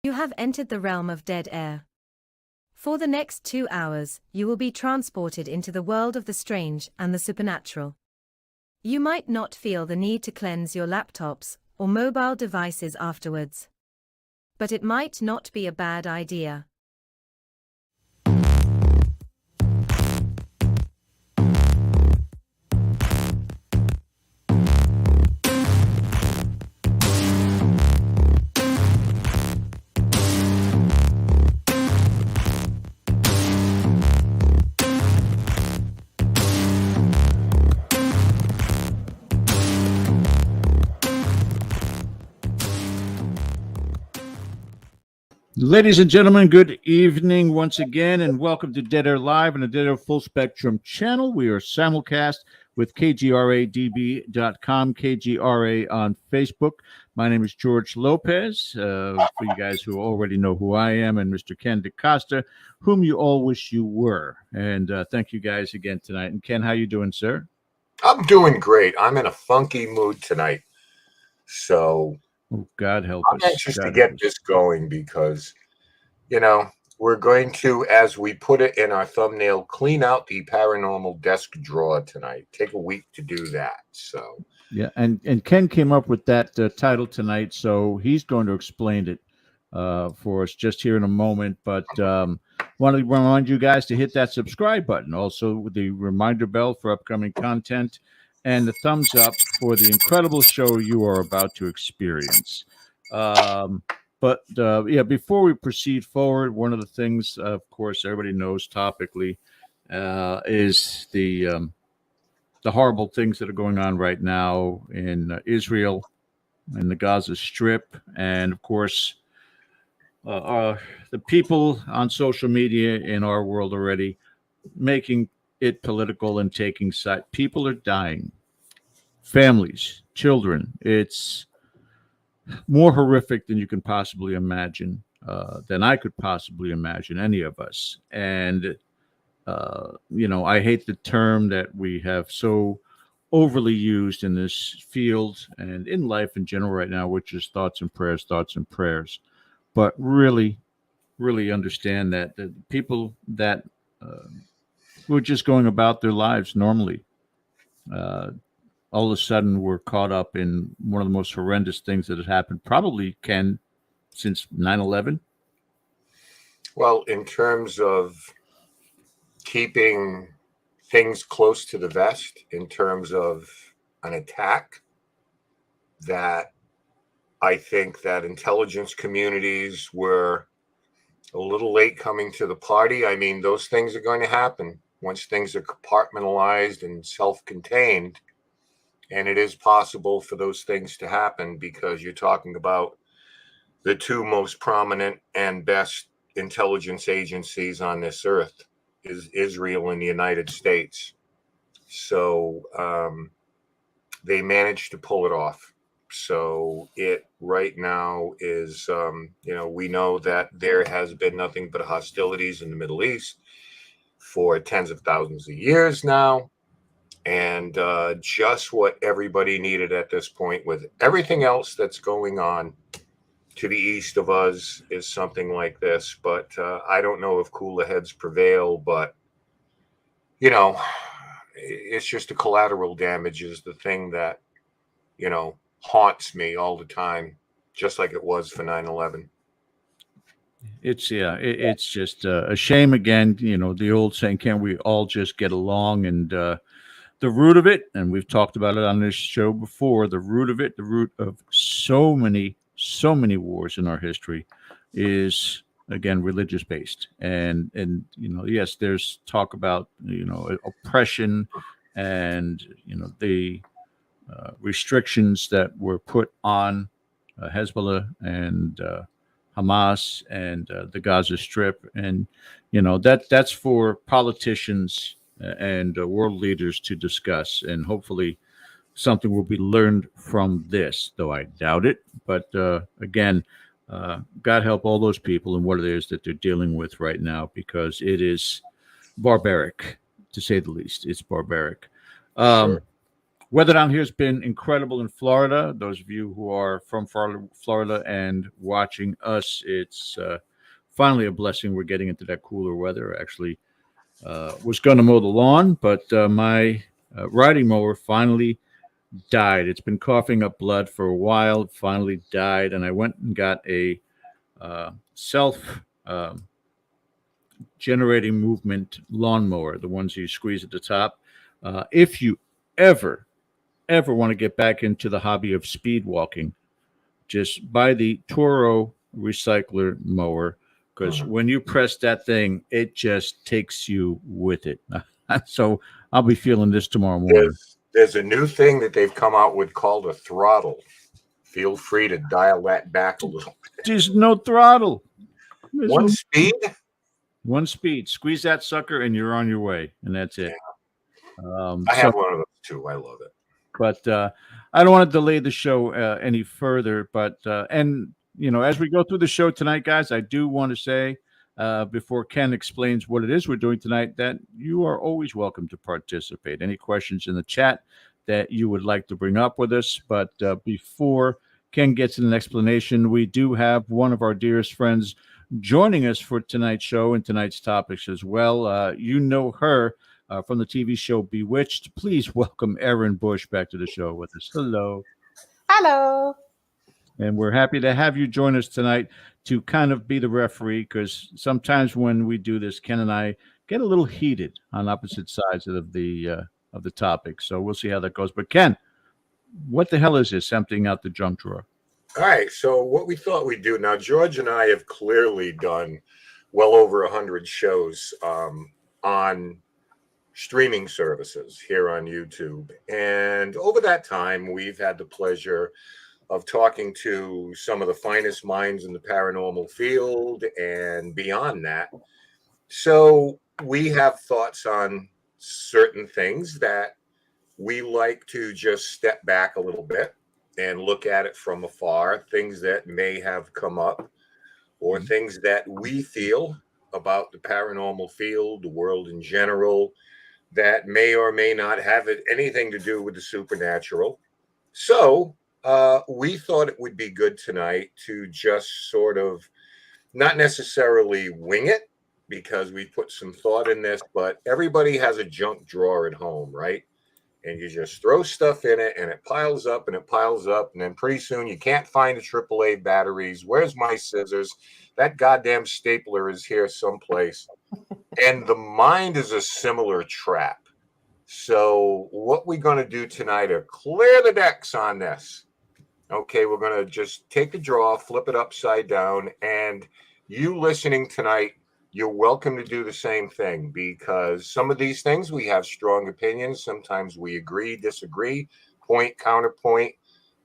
You have entered the realm of dead air. For the next 2 hours, you will be transported into the world of the strange and the supernatural. You might not feel the need to cleanse your laptops or mobile devices afterwards. But it might not be a bad idea. Ladies and gentlemen, good evening once again, and welcome to Dead Air Live and the Dead Air Full Spectrum channel. We are simulcast with KGRADB.com, KGRA on Facebook. My name is George Lopez. For you guys who already know who I am, and Mr. Ken DaCosta, whom you all wish you were. And thank you guys again tonight. And Ken, how you doing, sir? I'm doing great. I'm in a funky mood tonight. So oh, God help I'm us. anxious to get this going because, we're going to, as we put it in our thumbnail, clean out the paranormal desk drawer tonight. Take a week to do that. So yeah, and Ken came up with that title tonight, so he's going to explain it for us just here in a moment. But want to remind you guys to hit that subscribe button, also with the reminder bell for upcoming content, and the thumbs up for the incredible show you are about to experience. But before we proceed forward, one of the things, of course, everybody knows topically is the horrible things that are going on right now in Israel and the Gaza Strip, and of course, the people on social media in our world already making it political and taking side. People are dying, families, children. It's more horrific than you can possibly imagine, than I could possibly imagine, any of us. And I hate the term that we have so overly used in this field and in life in general right now, which is thoughts and prayers. But really, really understand that the people that who are just going about their lives normally, all of a sudden were caught up in one of the most horrendous things that has happened, probably, Ken, since 9/11. Well, in terms of keeping things close to the vest, in terms of an attack, that I think that intelligence communities were a little late coming to the party. I mean, those things are going to happen once things are compartmentalized and self-contained. And it is possible for those things to happen because you're talking about the two most prominent and best intelligence agencies on this earth, is Israel and the United States. So they managed to pull it off. So it right now is, we know that there has been nothing but hostilities in the Middle East for tens of thousands of years now. And just what everybody needed at this point, with everything else that's going on to the east of us, is something like this. But I don't know if cooler heads prevail, but it's just the collateral damage is the thing that haunts me all the time, just like it was for 9/11. It's just a shame again. The old saying, "Can't we all just get along?" And the root of it, and we've talked about it on this show before, the root of so many wars in our history is, again, religious based. And yes, there's talk about oppression and the restrictions that were put on Hezbollah and Hamas and the Gaza Strip, and that's for politicians and world leaders to discuss, and hopefully something will be learned from this, though I doubt it. But again, God help all those people and what it is that they're dealing with right now, because it is barbaric, to say the least. It's barbaric. Sure. Weather down here has been incredible in Florida. Those of you who are from Florida and watching us, it's finally a blessing. We're getting into that cooler weather. Actually, was going to mow the lawn, but my riding mower finally died. It's been coughing up blood for a while. It finally died, and I went and got a self generating movement lawnmower, the ones you squeeze at the top. If you ever want to get back into the hobby of speed walking, just buy the Toro recycler mower, because when you press that thing, it just takes you with it. So I'll be feeling this tomorrow morning. There's a new thing that they've come out with called a throttle. Feel free to dial that back a little bit. There's no throttle. One speed? One speed. Squeeze that sucker and you're on your way, and that's it. Yeah. I have one of those too. I love it. But I don't want to delay the show any further. But and as we go through the show tonight, guys, I do want to say before Ken explains what it is we're doing tonight, that you are always welcome to participate. Any questions in the chat that you would like to bring up with us. But before Ken gets an explanation, we do have one of our dearest friends joining us for tonight's show and tonight's topics as well. You know her from the TV show Bewitched. Please welcome Erin Bush back to the show with us. Hello. Hello. And we're happy to have you join us tonight to kind of be the referee, because sometimes when we do this, Ken and I get a little heated on opposite sides of the topic. So we'll see how that goes. But Ken, what the hell is this emptying out the junk drawer? All right. So what we thought we'd do now, George and I have clearly done well over 100 shows on streaming services here on YouTube. And over that time, we've had the pleasure of talking to some of the finest minds in the paranormal field and beyond that. So we have thoughts on certain things that we like to just step back a little bit and look at it from afar, things that may have come up or things that we feel about the paranormal field, the world in general, that may or may not have anything to do with the supernatural. So we thought it would be good tonight to just sort of not necessarily wing it, because we put some thought in this, but everybody has a junk drawer at home, right? And you just throw stuff in it and it piles up and it piles up. And then pretty soon you can't find the AAA batteries. Where's my scissors? That goddamn stapler is here someplace. And the mind is a similar trap. So what we're going to do tonight are clear the decks on this. Okay, we're going to just take the drawer, flip it upside down, and you listening tonight, you're welcome to do the same thing, because some of these things we have strong opinions. Sometimes we agree, disagree, point, counterpoint.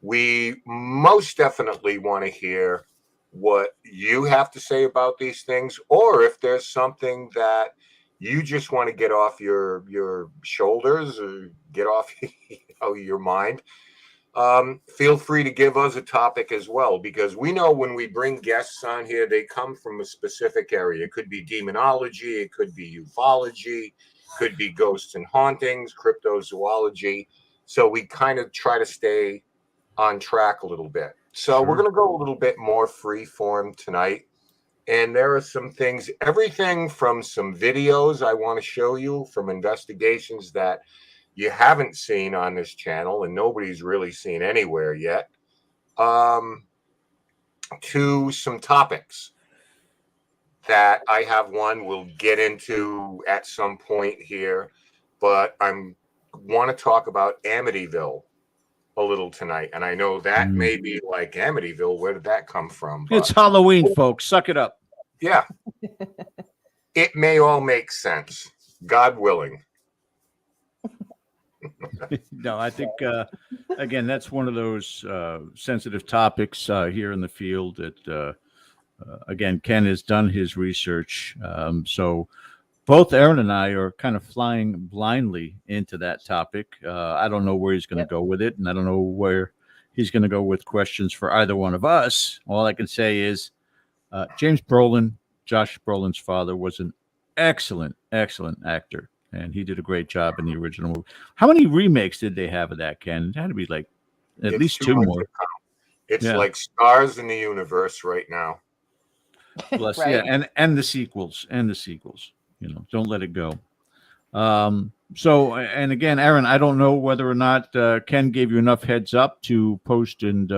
We most definitely want to hear what you have to say about these things, or if there's something that you just want to get off your shoulders or get off your mind. Feel free to give us a topic as well, because we know when we bring guests on here, they come from a specific area. It could be demonology, it could be ufology, could be ghosts and hauntings, cryptozoology. So we kind of try to stay on track a little bit. So we're going to go a little bit more free form tonight. And there are some things, everything from some videos I want to show you from investigations that you haven't seen on this channel and nobody's really seen anywhere yet, to some topics that I have one we'll get into at some point here, but I want to talk about Amityville a little tonight. And I know that may be like, Amityville, where did that come from? But it's Halloween, folks. Suck it up. Yeah. It may all make sense, God willing. No, I think, again, that's one of those sensitive topics here in the field that, again, Ken has done his research. So both Aaron and I are kind of flying blindly into that topic. I don't know where he's going to go with it, and I don't know where he's going to go with questions for either one of us. All I can say is James Brolin, Josh Brolin's father, was an excellent, excellent actor. and he did a great job in the original movie. How many remakes did they have of that, Ken? It had to be like at It's least too two much more. to count. It's Yeah. like stars in the universe right now. Plus, Right. yeah, and the sequels, don't let it go. So, and again, Aaron, I don't know whether or not Ken gave you enough heads up to post and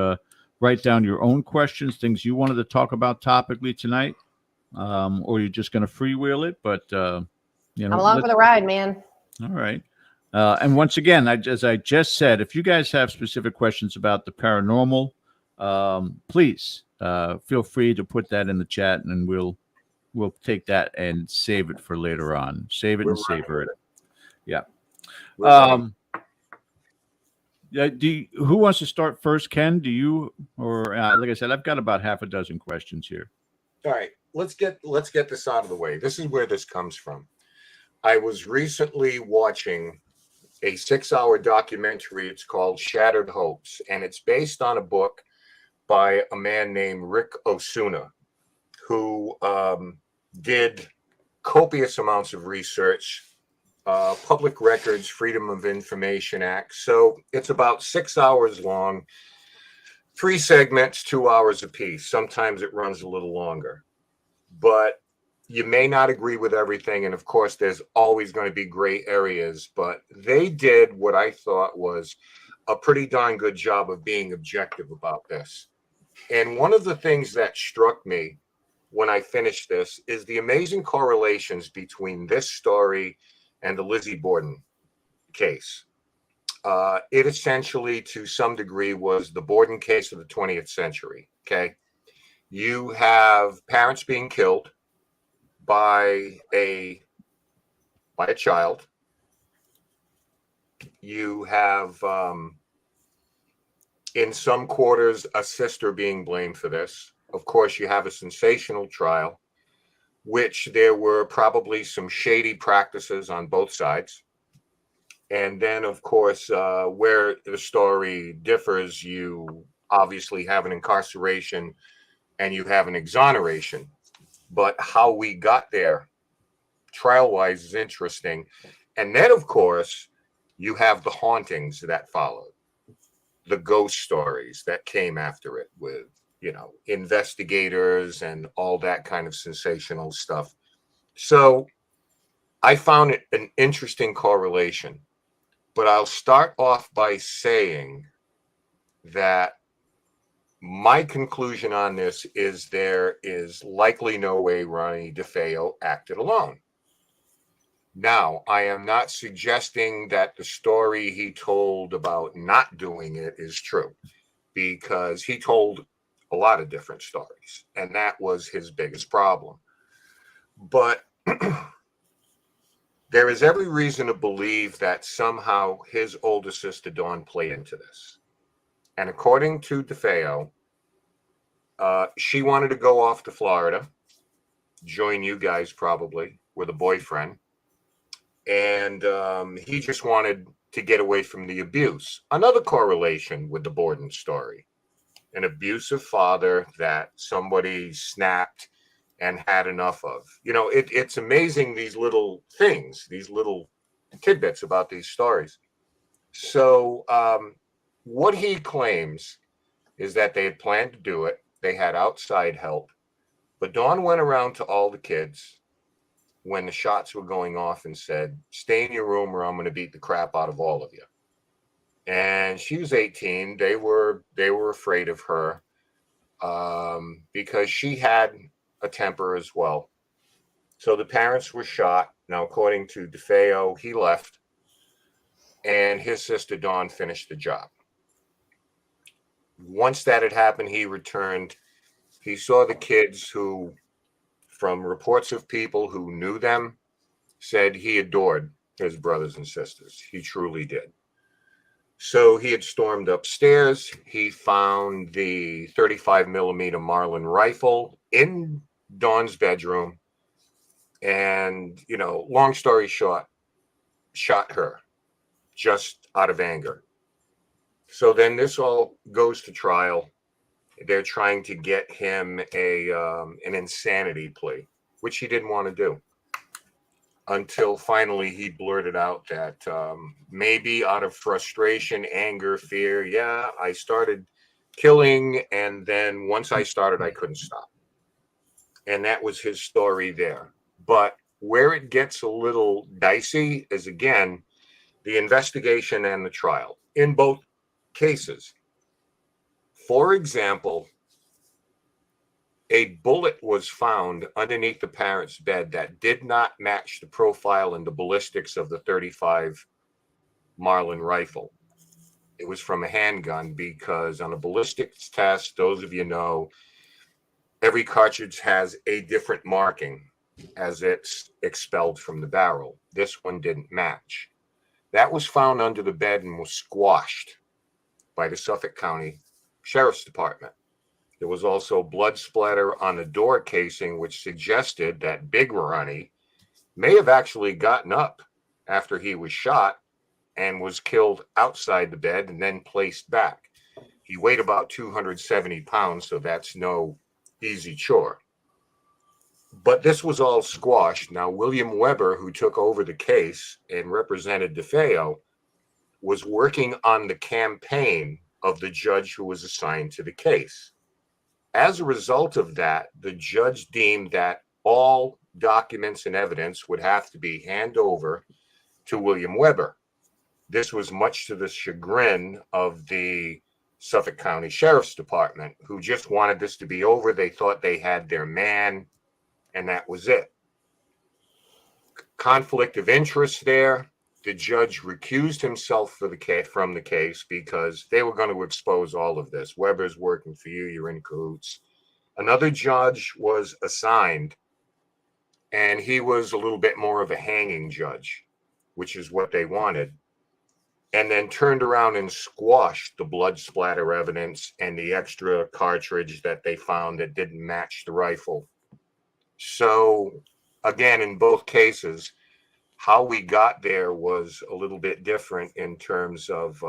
write down your own questions, things you wanted to talk about topically tonight, or you're just going to freewheel it. But I'm along for the ride, man. all right. And once again, as I just said, if you guys have specific questions about the paranormal, please feel free to put that in the chat, and we'll take that and save it for later on. Save it We're and savor it. Yeah. We're ready. Yeah. Who wants to start first, Ken? Do you, or like I said, I've got about half a dozen questions here. All right, let's get this out of the way. This is where this comes from. I was recently watching a 6-hour documentary. It's called Shattered Hopes, and it's based on a book by a man named Rick Osuna, who did copious amounts of research, Public Records Freedom of Information Act. So it's about 6 hours long, 3 segments, 2 hours apiece. Sometimes it runs a little longer, but you may not agree with everything. And of course, there's always going to be gray areas, but they did what I thought was a pretty darn good job of being objective about this. And one of the things that struck me when I finished this is the amazing correlations between this story and the Lizzie Borden case. It essentially, to some degree, was the Borden case of the 20th century. Okay. You have parents being killed by a child. You have, in some quarters, a sister being blamed for this. Of course, you have a sensational trial, which there were probably some shady practices on both sides. And then, of course, where the story differs, you obviously have an incarceration and you have an exoneration. But how we got there, trial-wise, is interesting. And then, of course, you have the hauntings that followed, the ghost stories that came after it with, investigators and all that kind of sensational stuff. So I found it an interesting correlation. But I'll start off by saying that my conclusion on this is there is likely no way Ronnie DeFeo acted alone. Now, I am not suggesting that the story he told about not doing it is true, because he told a lot of different stories, and that was his biggest problem. But there is every reason to believe that somehow his older sister Dawn played into this. And according to DeFeo, she wanted to go off to Florida, join you guys probably with a boyfriend. And he just wanted to get away from the abuse. Another correlation with the Borden story. An abusive father that somebody snapped and had enough of. It's amazing, these little things, these little tidbits about these stories. So what he claims is that they had planned to do it. They had outside help. But Dawn went around to all the kids when the shots were going off and said, "Stay in your room or I'm going to beat the crap out of all of you." And she was 18. They were afraid of her because she had a temper as well. So the parents were shot. Now, according to DeFeo, he left and his sister Dawn finished the job. Once that had happened, he returned. He saw the kids who, from reports of people who knew them, said he adored his brothers and sisters. He truly did. So he had stormed upstairs. He found the 35 millimeter Marlin rifle in Dawn's bedroom. And, long story short, shot her just out of anger. So then this all goes to trial. They're trying to get him an insanity plea, which he didn't want to do. until finally he blurted out that maybe out of frustration, anger, fear, yeah, I started killing, and then once I started, I couldn't stop. And that was his story there. But where it gets a little dicey is, again, the investigation and the trial in both cases. For example, a bullet was found underneath the parents' bed that did not match the profile and the ballistics of the 35 Marlin rifle. It was from a handgun because on a ballistics test, those of you know, every cartridge has a different marking as it's expelled from the barrel. This one didn't match. That was found under the bed and was squashed by the Suffolk County Sheriff's Department. There was also blood splatter on the door casing, which suggested that Big Ronnie may have actually gotten up after he was shot and was killed outside the bed and then placed back. He weighed about 270 pounds, so that's no easy chore. But this was all squashed. Now, William Weber, who took over the case and represented DeFeo, was working on the campaign of the judge who was assigned to the case. As a result of that, the judge deemed that all documents and evidence would have to be handed over to William Weber. This was much to the chagrin of the Suffolk County Sheriff's Department, who just wanted this to be over. They thought they had their man, and that was it. Conflict of interest there. The judge recused himself from the case because they were going to expose all of this. Weber's working for you. You're in cahoots. Another judge was assigned, and he was a little bit more of a hanging judge, which is what they wanted, and then turned around and squashed the blood splatter evidence and the extra cartridge that they found that didn't match the rifle. So, again, in both cases, how we got there was a little bit different in terms of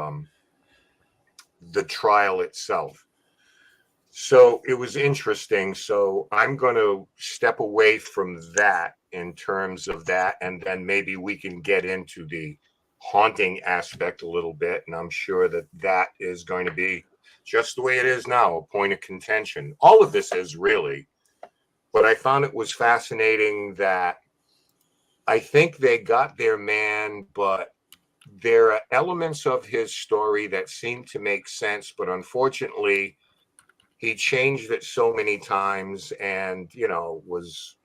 the trial itself. So it was interesting. So I'm going to step away from that in terms of that, and then maybe we can get into the haunting aspect a little bit. And I'm sure that that is going to be just the way it is now, a point of contention. All of this is really, but I found it was fascinating that I think they got their man, but there are elements of his story that seem to make sense, but unfortunately, he changed it so many times and, was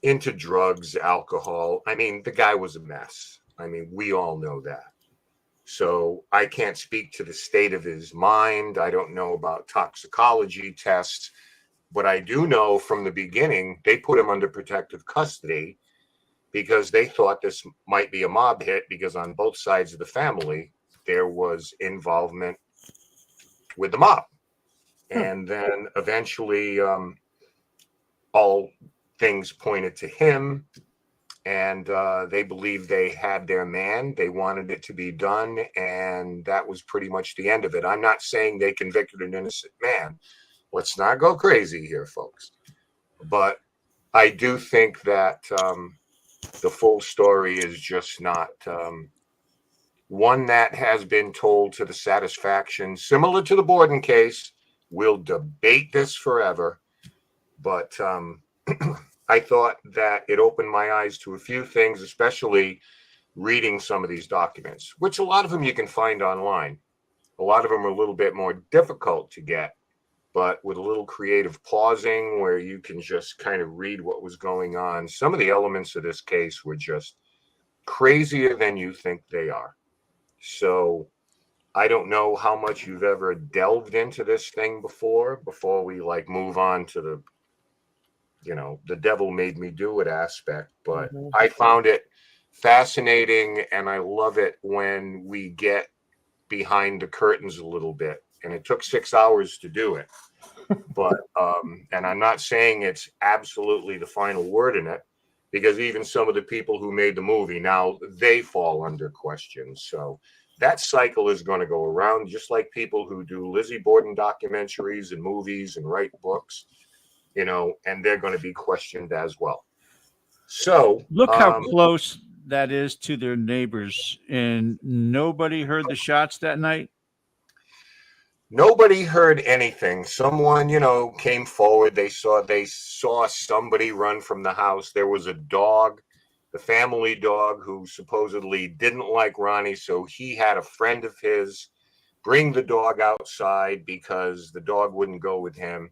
into drugs, alcohol. I mean, the guy was a mess. I mean, we all know that. So I can't speak to the state of his mind. I don't know about toxicology tests, but I do know from the beginning, they put him under protective custody because they thought this might be a mob hit because on both sides of the family, there was involvement with the mob. And then eventually all things pointed to him, and they believed they had their man. They wanted it to be done, and that was pretty much the end of it. I'm not saying they convicted an innocent man. Let's not go crazy here, folks. But I do think that the full story is just not one that has been told to the satisfaction. Similar to the Borden case, we'll debate this forever, but I thought that it opened my eyes to a few things, especially reading some of these documents, which a lot of them you can find online. A lot of them are a little bit more difficult to get, but with a little creative pausing where you can just kind of read what was going on. Some of the elements of this case were just crazier than you think they are. So I don't know how much you've ever delved into this thing before we move on to the, the devil made me do it aspect, but I found it fascinating, and I love it when we get behind the curtains a little bit. And it took 6 hours to do it, but and I'm not saying it's absolutely the final word in it, because even some of the people who made the movie now, they fall under question. So that cycle is going to go around, just like people who do Lizzie Borden documentaries and movies and write books, and they're going to be questioned as well. So Look how close that is to their neighbors, and nobody heard the shots that night. nobody heard anything. Someone, came forward. They saw somebody run from the house. There was a dog, the family dog, who supposedly didn't like Ronnie, so he had a friend of his bring the dog outside because the dog wouldn't go with him.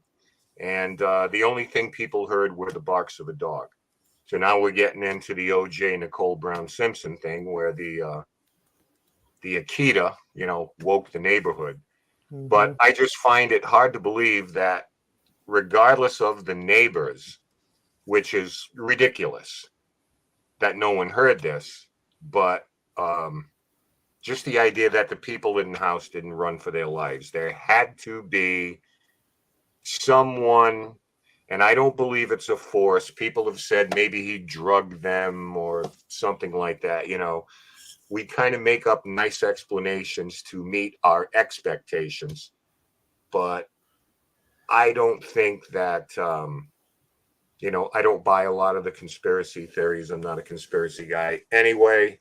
And the only thing people heard were the barks of a dog. So now we're getting into the O.J. Nicole Brown Simpson thing, where the Akita, woke the neighborhood. Mhm. But I just find it hard to believe that, regardless of the neighbors, which is ridiculous, that no one heard this, but just the idea that the people in the house didn't run for their lives. There had to be someone, and I don't believe it's a force. People have said maybe he drugged them or something like that. We kind of make up nice explanations to meet our expectations, but I don't think that, I don't buy a lot of the conspiracy theories. I'm not a conspiracy guy anyway,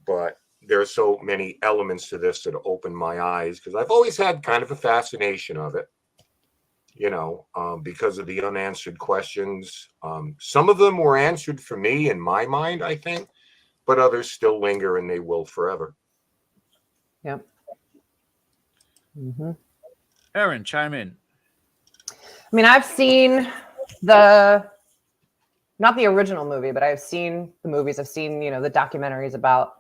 but there are so many elements to this that open my eyes, because I've always had kind of a fascination of it, because of the unanswered questions. Some of them were answered for me in my mind, I think, but others still linger, and they will forever. Yep. Mm-hmm. Aaron, chime in. I mean, I've seen not the original movie, but I've seen the movies. I've seen, the documentaries about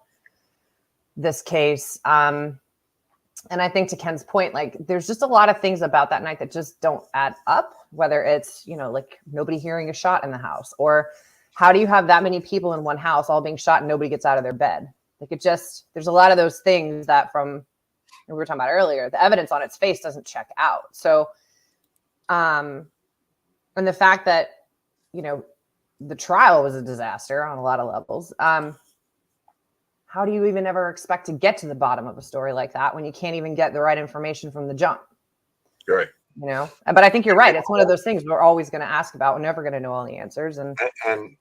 this case. And I think, to Ken's point, like, there's just a lot of things about that night that just don't add up, whether it's, like nobody hearing a shot in the house, or how do you have that many people in one house all being shot and nobody gets out of their bed? Like, there's a lot of those things that, from we were talking about earlier, the evidence on its face doesn't check out. So, and the fact that, the trial was a disaster on a lot of levels. How do you even ever expect to get to the bottom of a story like that when you can't even get the right information from the jump? Right. But I think you're right. It's one of those things we're always going to ask about. We're never going to know all the answers. And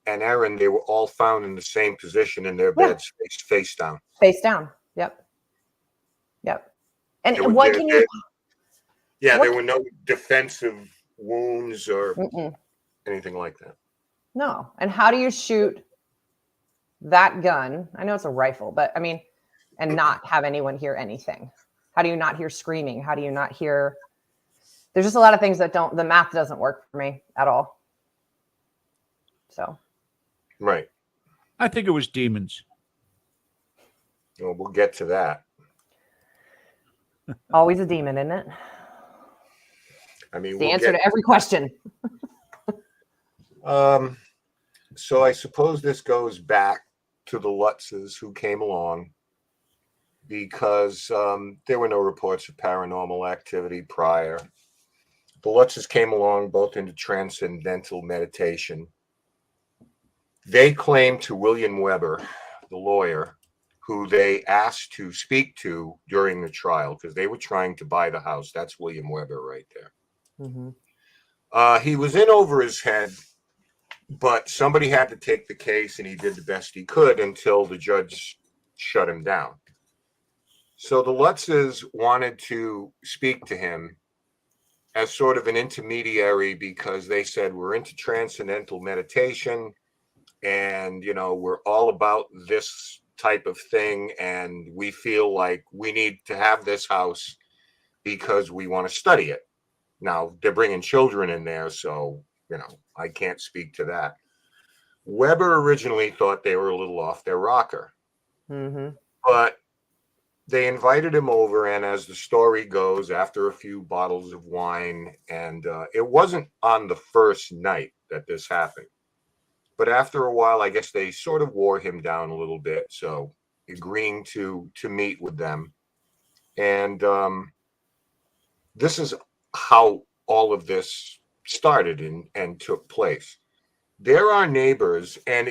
Aaron, they were all found in the same position in their beds, face down. Face down. Yep. And what can you? Yeah, there were no defensive wounds or anything like that. No. And how do you shoot that gun? I know it's a rifle, but I mean, and not have anyone hear anything? How do you not hear screaming? How do you not hear? There's just a lot of things that the math doesn't work for me at all. So. Right. I think it was demons. Well, we'll get to that. Always a demon, isn't it? I mean, the answer to every question. So I suppose this goes back to the Lutzes who came along, because there were no reports of paranormal activity prior. The Lutzes came along both into transcendental meditation. They claimed to William Weber, the lawyer, who they asked to speak to during the trial, because they were trying to buy the house. That's William Weber right there. Mm-hmm. He was in over his head, but somebody had to take the case, and he did the best he could until the judge shut him down. So the Lutzes wanted to speak to him as sort of an intermediary, because they said, we're into transcendental meditation, and we're all about this type of thing, and we feel like we need to have this house because we want to study it. Now, they're bringing children in there, so I can't speak to that. Weber originally thought they were a little off their rocker, but they invited him over, and as the story goes, after a few bottles of wine, and it wasn't on the first night that this happened, but after a while, I guess they sort of wore him down a little bit, so agreeing to meet with them. And this is how all of this started and took place. There are neighbors, and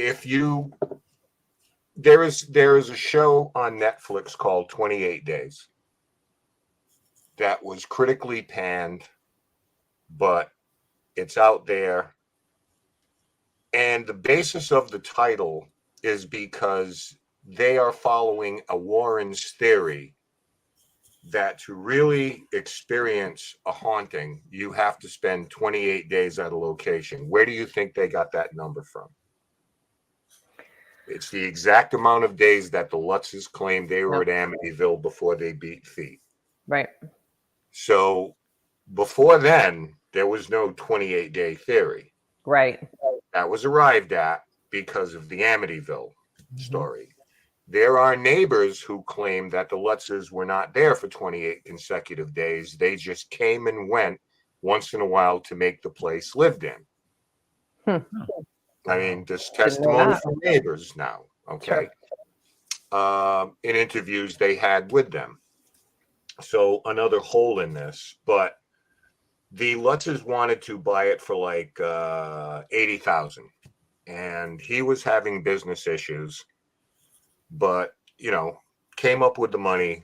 there is a show on Netflix called 28 Days that was critically panned, but it's out there. And the basis of the title is because they are following a Warren's theory that to really experience a haunting, you have to spend 28 days at a location. Where do you think they got that number from? It's the exact amount of days that the Lutzes claimed they were at Amityville before they beat feet. Right. So before then, there was no 28-day theory. Right. That was arrived at because of the Amityville story. There are neighbors who claim that the Lutzes were not there for 28 consecutive days. They just came and went once in a while to make the place lived in. I mean, this testimony from neighbors now, okay? In interviews they had with them. So another hole in this, but the Lutzes wanted to buy it for like $80,000, and he was having business issues, but came up with the money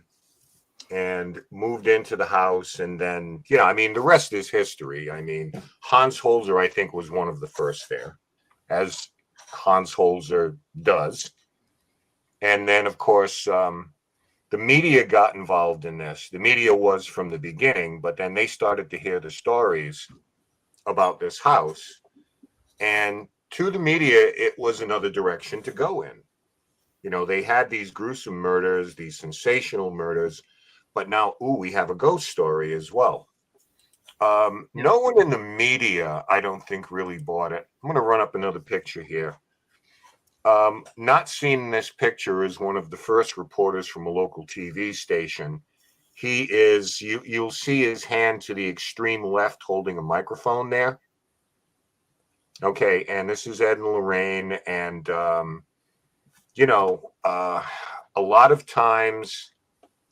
and moved into the house. And then, I mean, the rest is history. I mean, Hans Holzer, I think, was one of the first there, as Hans Holzer does. And then, of course, the media got involved in this. The media was from the beginning, but then they started to hear the stories about this house. And to the media, it was another direction to go in. They had these gruesome murders, these sensational murders, but now, we have a ghost story as well. No one in the media, I don't think, really bought it. I'm going to run up another picture here. Not seen in this picture is one of the first reporters from a local TV station. He is, you'll see his hand to the extreme left holding a microphone there. Okay, and this is Ed and Lorraine, and a lot of times,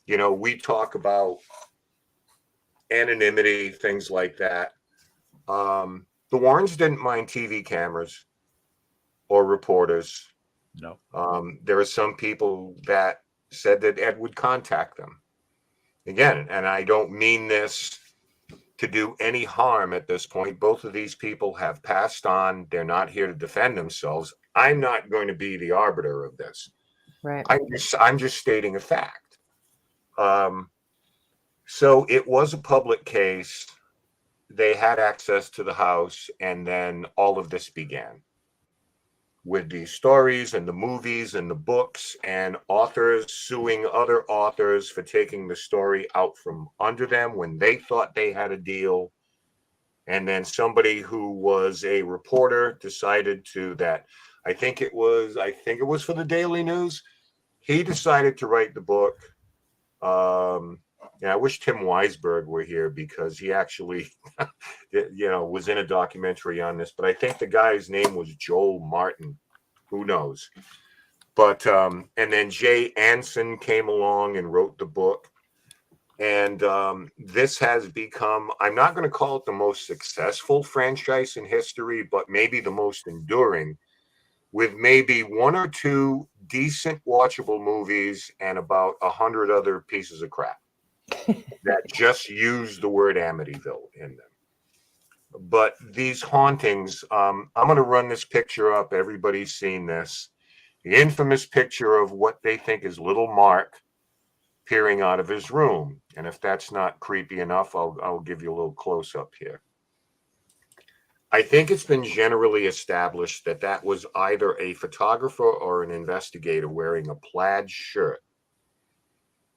we talk about anonymity, things like that. The Warrens didn't mind TV cameras or reporters. No. There are some people that said that Ed would contact them. Again, and I don't mean this to do any harm at this point. Both of these people have passed on. They're not here to defend themselves. I'm not going to be the arbiter of this. Right. I'm just stating a fact. So it was a public case. They had access to the house, and then all of this began with the stories and the movies and the books, and authors suing other authors for taking the story out from under them when they thought they had a deal. And then somebody who was a reporter decided I think it was for the Daily News. He decided to write the book. I wish Tim Weisberg were here, because he actually, was in a documentary on this. But I think the guy's name was Joel Martin. Who knows? But and then Jay Anson came along and wrote the book. And this has become, I'm not going to call it the most successful franchise in history, but maybe the most enduring, with maybe one or two decent watchable movies and about 100 other pieces of crap that just use the word Amityville in them. But these hauntings, I'm going to run this picture up. Everybody's seen this. The infamous picture of what they think is little Mark peering out of his room. And if that's not creepy enough, I'll give you a little close up here. I think it's been generally established that was either a photographer or an investigator wearing a plaid shirt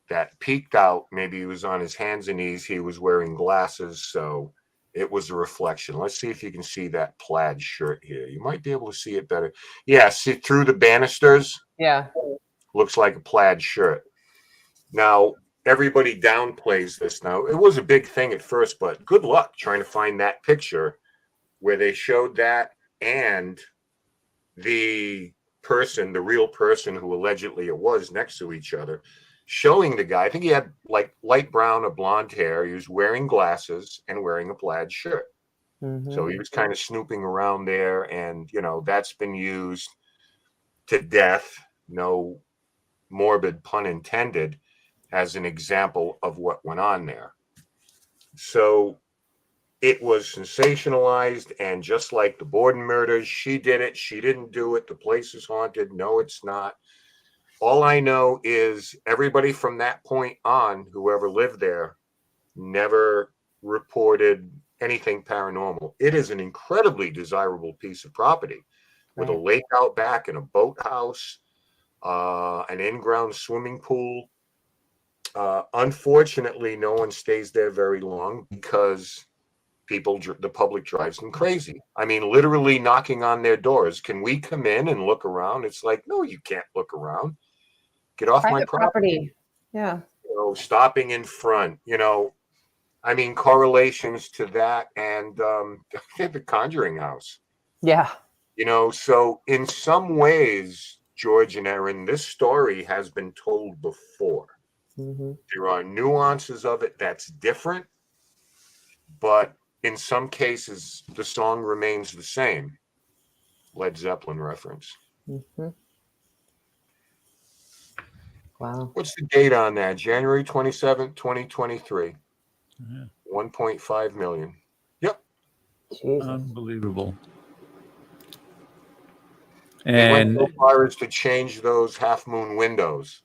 that peeked out. Maybe he was on his hands and knees. He was wearing glasses, so it was a reflection. Let's see if you can see that plaid shirt here. You might be able to see it better. Yeah, see through the banisters? Yeah. Looks like a plaid shirt. Now, everybody downplays this now. It was a big thing at first, but good luck trying to find that picture where they showed that and the real person who allegedly it was, next to each other, showing the guy. I think he had like light brown or blonde hair. He was wearing glasses and wearing a plaid shirt. Mm-hmm. So he was kind of snooping around there, and that's been used to death, no morbid pun intended, as an example of what went on there. So it was sensationalized, and just like the Borden murders, she did it, she didn't do it, the place is haunted. No, it's not. All I know is everybody from that point on, whoever lived there, never reported anything paranormal. It is an incredibly desirable piece of property with a Right. lake out back and a boathouse, an in-ground swimming pool. Unfortunately, no one stays there very long because the public drives them crazy. I mean, literally knocking on their doors. Can we come in and look around? It's like, no, you can't look around. Get off my Private property. property. Yeah. You know, stopping in front. You know, I mean, correlations to that and the Conjuring House. Yeah. You know, so in some ways, George and Erin, this story has been told before. Mm-hmm. There are nuances of it that's different, but in some cases, the song remains the same. Led Zeppelin reference. Mm-hmm. Wow. What's the date on that? January 27th, 2023. Yeah. 1.5 million. Yep. Jesus. Unbelievable. They went And so far as to change those half moon windows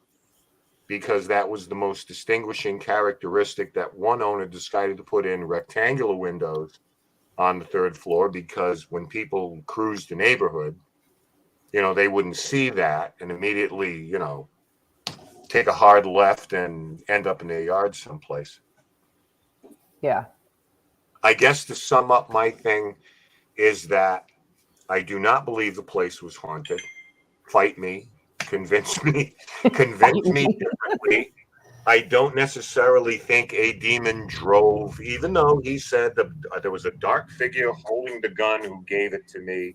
because that was the most distinguishing characteristic. That one owner decided to put in rectangular windows on the third floor because when people cruised the neighborhood, you know, they wouldn't see that and immediately, you know, take a hard left and end up in their yard someplace. Yeah. I guess to sum up my thing is that I do not believe the place was haunted. Fight me, convince me differently. I don't necessarily think a demon drove, even though he said that there was a dark figure holding the gun who gave it to me.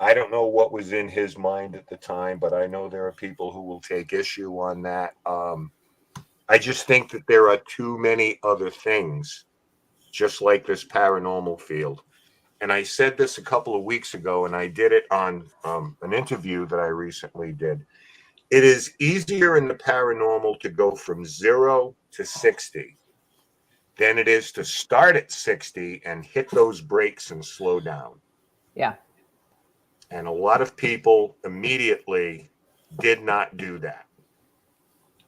I don't know what was in his mind at the time, but I know there are people who will take issue on that. I just think that there are too many other things, just like this paranormal field. And I said this a couple of weeks ago, and I did it on an interview that I recently did. It is easier in the paranormal to go from 0 to 60 than it is to start at 60 and hit those brakes and slow down. Yeah. And a lot of people immediately did not do that.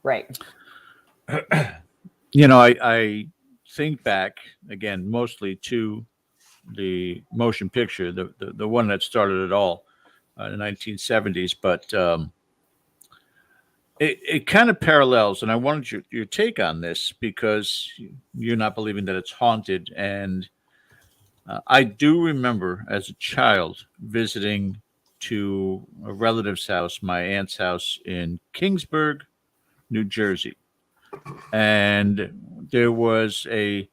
Right. you know, I think back again mostly to the motion picture, the one that started it all in the 1970s, but it kind of parallels, and I wanted your take on this because you're not believing that it's haunted, and I do remember as a child visiting to a relative's house, my aunt's house in Kingsburg, New Jersey, and there was a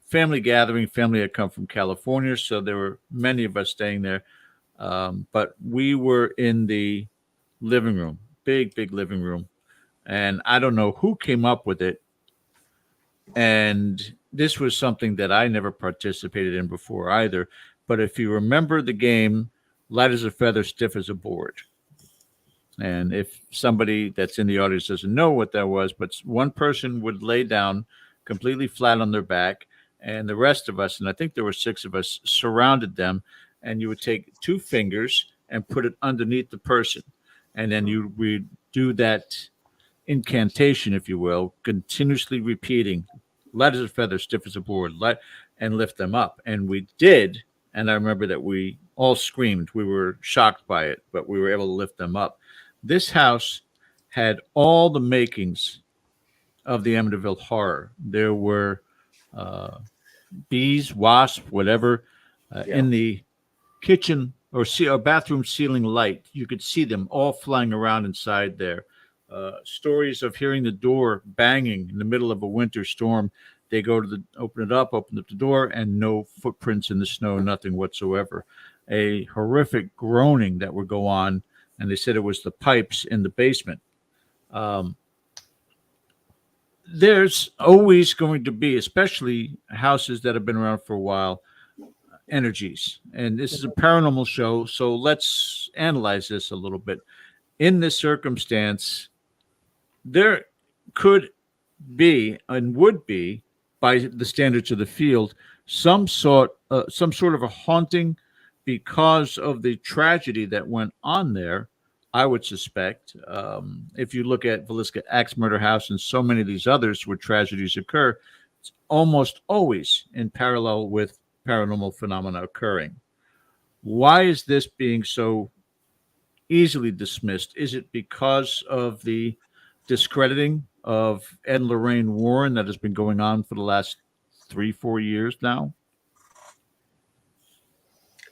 family gathering. Family had come from California, so there were many of us staying there. But we were in the living room, big living room, and I don't know who came up with it. And this was something that I never participated in before either. But if you remember the game, light as a feather, stiff as a board. And if somebody that's in the audience doesn't know what that was, but one person would lay down completely flat on their back, and the rest of us, and I think there were 6 of us, surrounded them, and you would take 2 fingers and put it underneath the person. And then you would do that incantation, if you will, continuously repeating, light as a feather, stiff as a board, and lift them up. And we did. And I remember that we all screamed. We were shocked by it, but we were able to lift them up. This house had all the makings of the Amityville Horror. There were bees, wasps, whatever, in the kitchen or bathroom ceiling light. You could see them all flying around inside there. Stories of hearing the door banging in the middle of a winter storm. They go to open up the door, and no footprints in the snow, nothing whatsoever. A horrific groaning that would go on, and they said it was the pipes in the basement. There's always going to be, especially houses that have been around for a while, energies. And this is a paranormal show, so let's analyze this a little bit. In this circumstance, there could be and would be by the standards of the field, some sort of a haunting because of the tragedy that went on there. I would suspect, if you look at Villisca Axe Murder House and so many of these others where tragedies occur, it's almost always in parallel with paranormal phenomena occurring. Why is this being so easily dismissed? Is it because of the discrediting of Ed and Lorraine Warren that has been going on for the last 3-4 years now?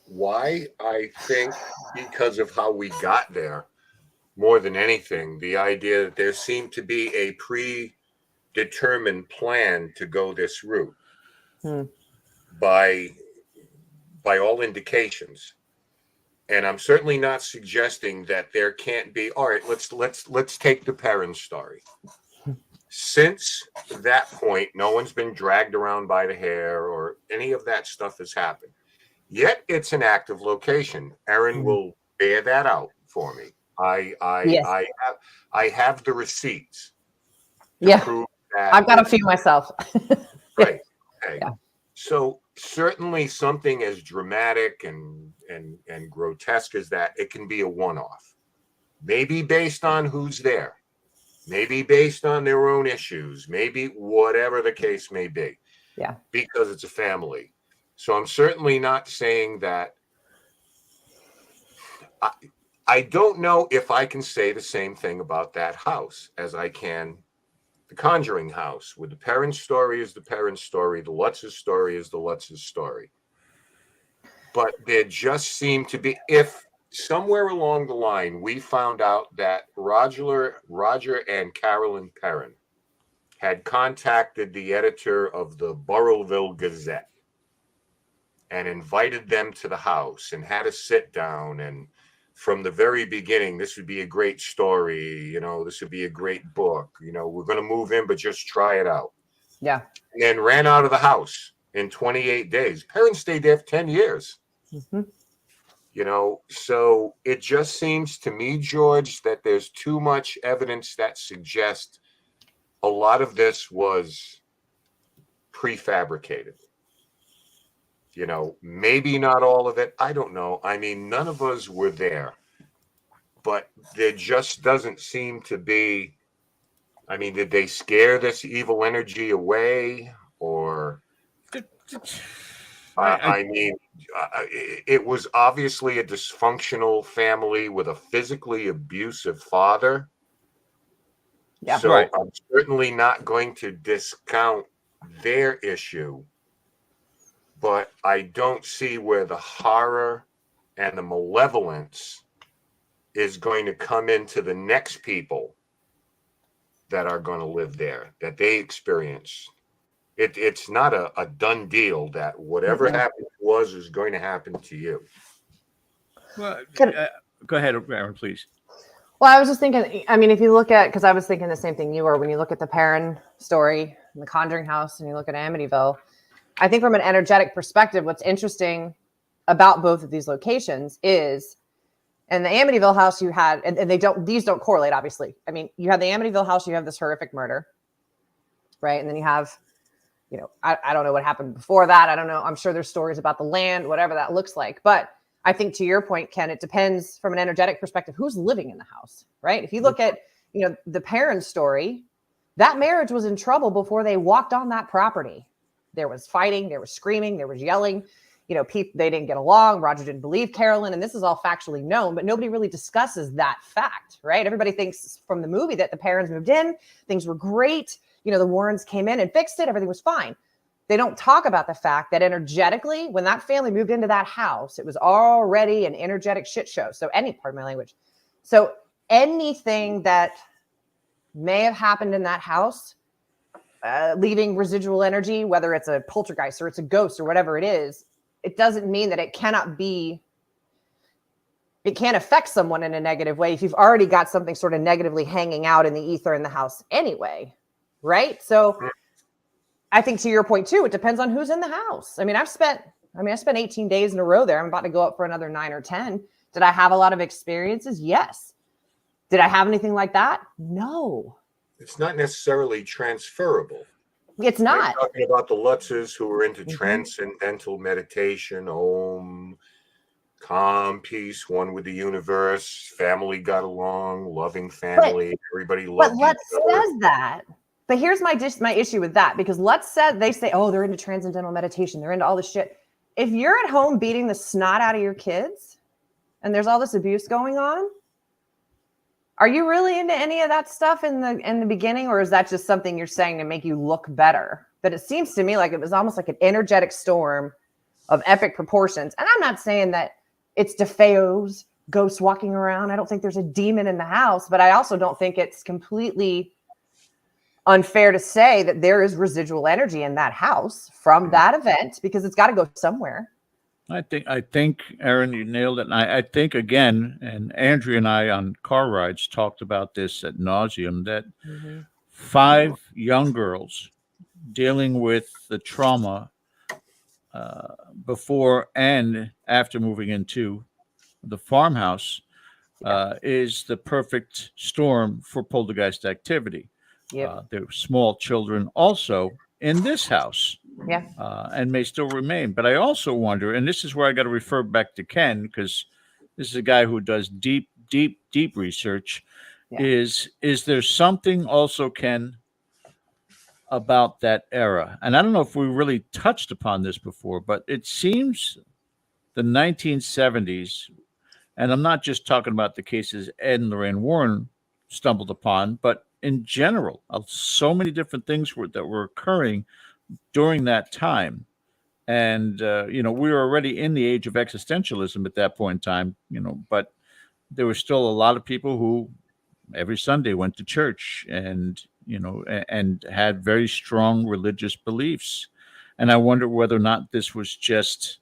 Why? I think because of how we got there, more than anything, the idea that there seemed to be a predetermined plan to go this route by all indications. And I'm certainly not suggesting that there can't be. All right, let's take the Perrin story. Since that point, no one's been dragged around by the hair or any of that stuff has happened. Yet it's an active location. Erin will bear that out for me. I have the receipts to prove that. I've got a few myself. Right. Okay. Yeah. So certainly something as dramatic and grotesque as that, it can be a one-off. Maybe based on who's there. Maybe based on their own issues. Maybe whatever the case may be. Yeah. Because it's a family. So I'm certainly not saying that. I don't know if I can say the same thing about that house as I can the Conjuring house. With the Perrin story is the Perrin story. The Lutz's story is the Lutz's story. But there just seemed to be, if somewhere along the line we found out that Roger and Carolyn Perrin had contacted the editor of the Burrillville Gazette and invited them to the house and had a sit down, and from the very beginning, this would be a great story, this would be a great book, we're going to move in, but just try it out. Yeah. And then ran out of the house in 28 days. Parents stayed there for 10 years. Mm-hmm. So it just seems to me, George, that there's too much evidence that suggests a lot of this was prefabricated. Maybe not all of it. I don't know. I mean, none of us were there, but there just doesn't seem to be. I mean, did they scare this evil energy away, or? I mean, it was obviously a dysfunctional family with a physically abusive father. Yeah, so right. I'm certainly not going to discount their issue. But I don't see where the horror and the malevolence is going to come into the next people that are going to live there, that they experience. It's not a done deal that whatever happened to us is going to happen to you. Well, go ahead, Aaron, please. Well, I was just thinking, I mean, if you look at, because I was thinking the same thing you were, when you look at the Perrin story and the Conjuring house and you look at Amityville, I think from an energetic perspective, what's interesting about both of these locations is, in the Amityville house you had, and these don't correlate, obviously. I mean, you have the Amityville house, you have this horrific murder, right? And then you have, I don't know what happened before that. I don't know. I'm sure there's stories about the land, whatever that looks like. But I think to your point, Ken, it depends from an energetic perspective, who's living in the house, right? If you look at, the Perrin story, that marriage was in trouble before they walked on that property. There was fighting, there was screaming, there was yelling. They didn't get along. Roger didn't believe Carolyn, and this is all factually known, but nobody really discusses that fact, right? Everybody thinks from the movie that the Perrins moved in, things were great. The Warrens came in and fixed it. Everything was fine. They don't talk about the fact that energetically, when that family moved into that house, it was already an energetic shit show. Pardon my language. So anything that may have happened in that house, leaving residual energy, whether it's a poltergeist or it's a ghost or whatever it is, it doesn't mean that it can't affect someone in a negative way if you've already got something sort of negatively hanging out in the ether in the house anyway, right? So I think to your point too, it depends on who's in the house. I spent 18 days in a row there. I'm about to go up for another 9 or 10. Did I have a lot of experiences? Yes. Did I have anything like that? No. It's not necessarily transferable. It's They're not. talking about the Lutzes who were into Mhm. transcendental meditation, Om, calm, peace, one with the universe, family got along, loving family, everybody But loved each Lutz other. says that. But here's my issue with that, because Lutz said, they say, oh, they're into transcendental meditation, they're into all this shit. If you're at home beating the snot out of your kids and there's all this abuse going on, are you really into any of that stuff in the beginning, or is that just something you're saying to make you look better? But it seems to me like it was almost like an energetic storm of epic proportions. And I'm not saying that it's DeFeo's ghosts walking around. I don't think there's a demon in the house, but I also don't think it's completely unfair to say that there is residual energy in that house from that event, because it's got to go somewhere. I think, Aaron, you nailed it. And I think again, and Andrea and I on car rides talked about this ad nauseum, that 5 young girls dealing with the trauma before and after moving into the farmhouse is the perfect storm for poltergeist activity. Yep. There were small children also in this house. Yeah. And may still remain. But I also wonder, and this is where I got to refer back to Ken, because this is a guy who does deep, deep, deep research. Yeah. Is there something also, Ken, about that era? And I don't know if we really touched upon this before, but it seems the 1970s, and I'm not just talking about the cases Ed and Lorraine Warren stumbled upon, but in general, so many different things that were occurring during that time. And we were already in the age of existentialism at that point in time, but there were still a lot of people who every Sunday went to church and and had very strong religious beliefs. And I wonder whether or not this was just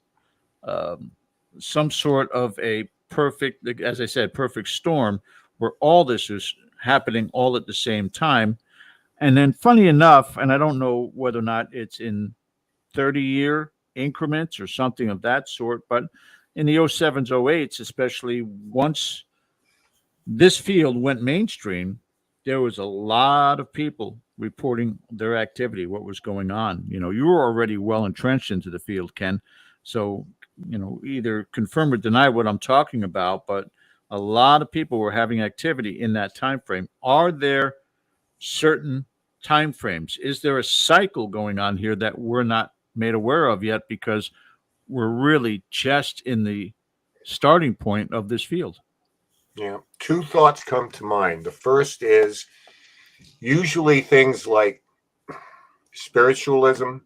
um, some sort of a perfect, as I said, perfect storm, where all this is happening all at the same time. And then, funny enough, and I don't know whether or not it's in 30-year increments or something of that sort. But in the '07s, '08s, especially once this field went mainstream, there was a lot of people reporting their activity, what was going on. You were already well entrenched into the field, Ken. So, either confirm or deny what I'm talking about, but a lot of people were having activity in that time frame. Are there certain time frames? Is there a cycle going on here that we're not made aware of yet, because we're really just in the starting point of this field? Yeah. Two thoughts come to mind. The first is usually things like spiritualism,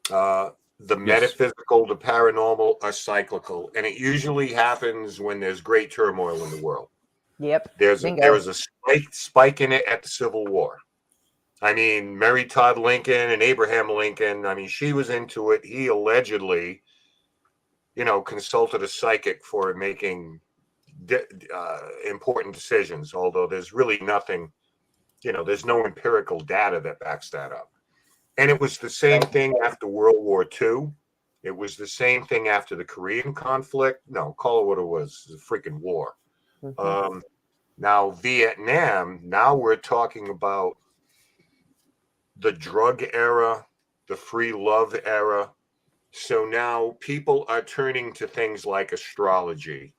the metaphysical, the paranormal are cyclical, and it usually happens when there's great turmoil in the world. Yep. There Bingo. was a spike in it at the Civil War. I mean, Mary Todd Lincoln and Abraham Lincoln, I mean, she was into it. He allegedly, consulted a psychic for making important decisions, although there's really nothing, there's no empirical data that backs that up. And it was the same thing after World War II. It was the same thing after the Korean conflict. No, call it what it was, a freaking war. Now, Vietnam, now we're talking about the drug era, the free love era. So now people are turning to things like astrology.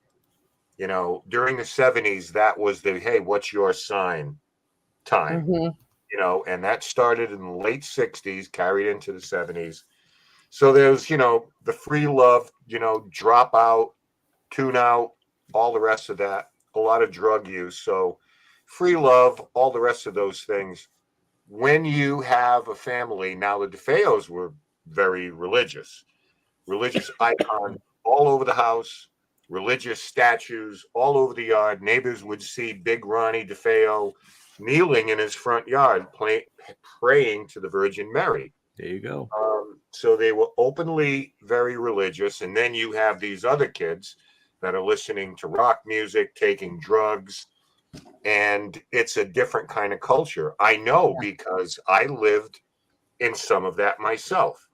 During the 70s, that was the, hey, what's your sign time? And that started in the late 60s, carried into the 70s. So there's, the free love, drop out, tune out, all the rest of that, a lot of drug use. So free love, all the rest of those things. When you have a family, now the DeFeos were very religious icon all over the house, religious statues all over the yard. Neighbors would see Big Ronnie DeFeo kneeling in his front yard, praying to the Virgin Mary. There you go. So they were openly very religious. And then you have these other kids that are listening to rock music, taking drugs, and it's a different kind of culture. I know because I lived in some of that myself.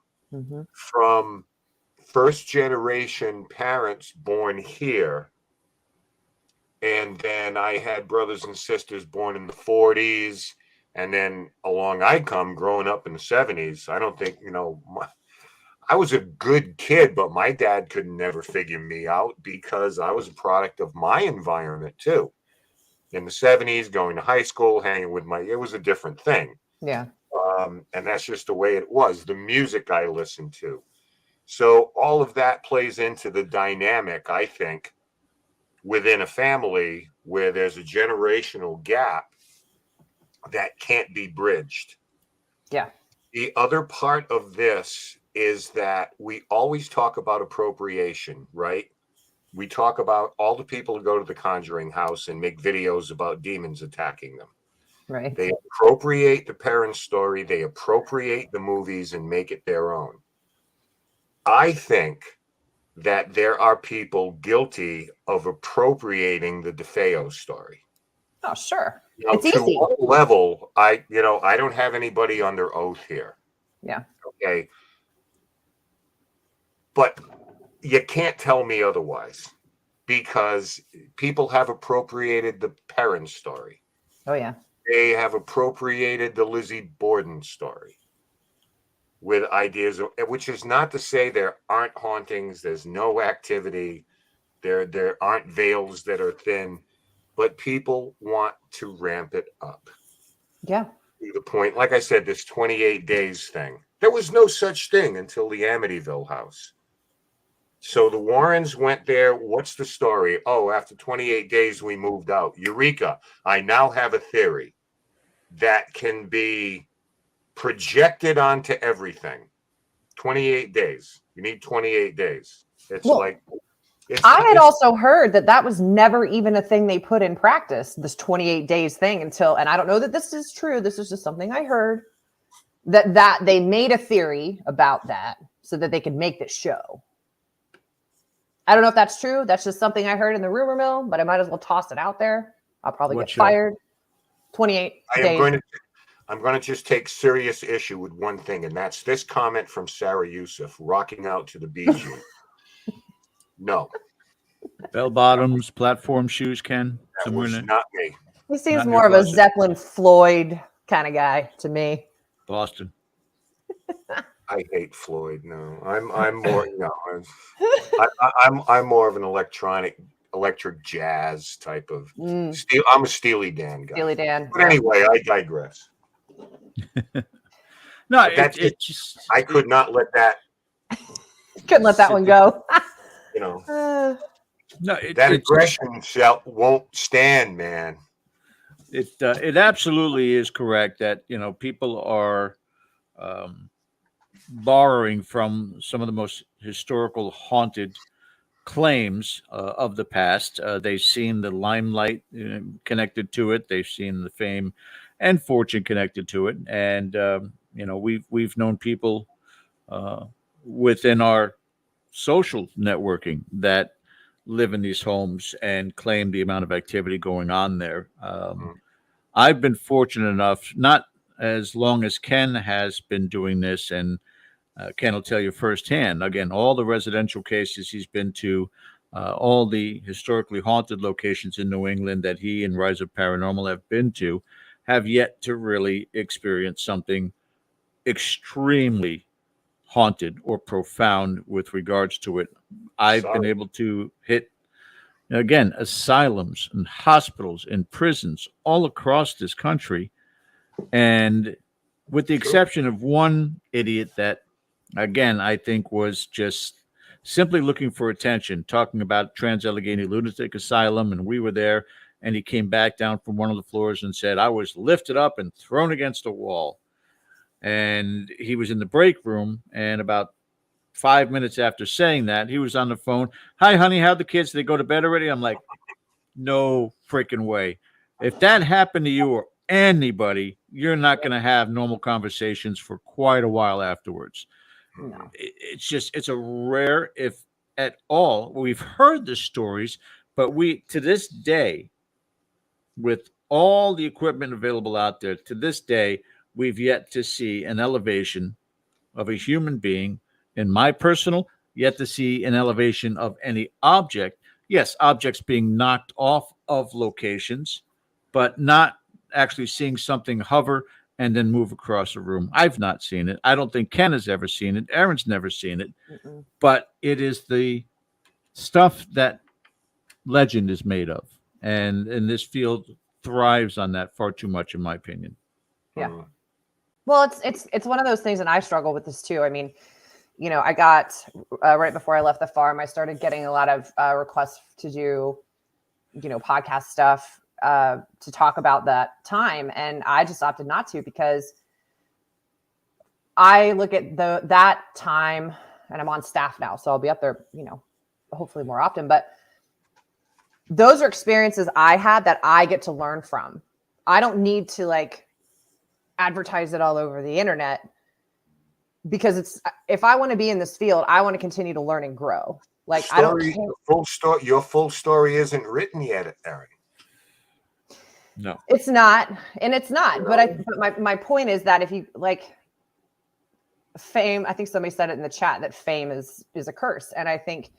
From first generation parents born here, and then I had brothers and sisters born in the 40s, And then along I come growing up in the 70s. I don't think, I was a good kid, but my dad could never figure me out because I was a product of my environment too. In the 70s, going to high school, hanging with it was a different thing. Yeah. And that's just the way it was. The music I listened to. So all of that plays into the dynamic, I think, within a family where there's a generational gap that can't be bridged. Yeah. The other part of this is that we always talk about appropriation, right? We talk about all the people who go to the Conjuring house and make videos about demons attacking them. Right. They appropriate the parents' story, they appropriate the movies and make it their own. I think that there are people guilty of appropriating the DeFeo story. Oh, sure. Now, It's to easy. what level, I don't have anybody under oath here. Yeah. Okay. But you can't tell me otherwise because people have appropriated the parents' story. Oh, yeah. They have appropriated the Lizzie Borden story with ideas of, which is not to say there aren't hauntings, there's no activity, there aren't veils that are thin, but people want to ramp it up. Yeah. To the point, like I said, this 28 days thing. There was no such thing until the Amityville house. So the Warrens went there. What's the story? Oh, after 28 days, we moved out. Eureka. I now have a theory that can be projected onto everything. 28 days. You need 28 days. It's Well, like I had also heard that was never even a thing they put in practice, this 28 days thing until, and I don't know that this is true. This is just something I heard that they made a theory about that so that they could make this show. I don't know if that's true. That's just something I heard in the rumor mill, but I might as well toss it out there. I'll probably get fired. 28 days. I'm going to just take serious issue with one thing, and that's this comment from Sarah Youssef, rocking out to the Bee Gees. No. Bell bottoms, platform shoes, Ken. That was not me. He seems more of a Zeppelin Floyd kind of guy to me. Boston. I hate Floyd. No, I'm more I'm more of an electric jazz type of steel. I'm a Steely Dan guy. Steely Dan. But anyway, I digress. No, it's just I could not let that. Couldn't let that one go. No, that aggression won't stand, man. It absolutely is correct that people are borrowing from some of the most historical haunted claims of the past. They've seen the limelight connected to it. They've seen the fame and fortune connected to it, and we've known people within our social networking that live in these homes and claim the amount of activity going on there. I've been fortunate enough, not as long as Ken has been doing this, and Ken will tell you firsthand, again, all the residential cases he's been to, all the historically haunted locations in New England that he and Rise of Paranormal have been to, have yet to really experience something extremely haunted or profound with regards to it. I've been able to hit, again, asylums and hospitals and prisons all across this country. And with the exception of one idiot that, again, I think was just simply looking for attention, talking about Trans-Allegheny Lunatic Asylum, and we were there, and he came back down from one of the floors and said, I was lifted up and thrown against a wall. And he was in the break room, and about 5 minutes after saying that, he was on the phone. Hi, honey, how'd the kids? Did they go to bed already? I'm like, no freaking way. If that happened to you or anybody, you're not going to have normal conversations for quite a while afterwards. No. It's a rare, if at all. We've heard the stories, but we, to this day, with all the equipment available out there, to this day, we've yet to see an elevation of a human being. In my personal, yet to see an elevation of any object. Yes, objects being knocked off of locations, but not actually seeing something hover and then move across a room. I've not seen it. I don't think Ken has ever seen it. Aaron's never seen it. Mm-mm. But it is the stuff that legend is made of. And this field thrives on that far too much, in my opinion. Yeah. Mm. Well, it's one of those things, and I struggle with this too. I mean, I got right before I left the farm, I started getting a lot of requests to do, podcast stuff to talk about that time, and I just opted not to because I look at that time, and I'm on staff now, so I'll be up there, hopefully more often. But those are experiences I had that I get to learn from. I don't need to advertise it all over the internet, because if I want to be in this field, I want to continue to learn and grow. I don't care. Your full story isn't written yet, Aaron. No, it's not, and it's not. But my point is that if you fame, I think somebody said it in the chat that fame is a curse, and I think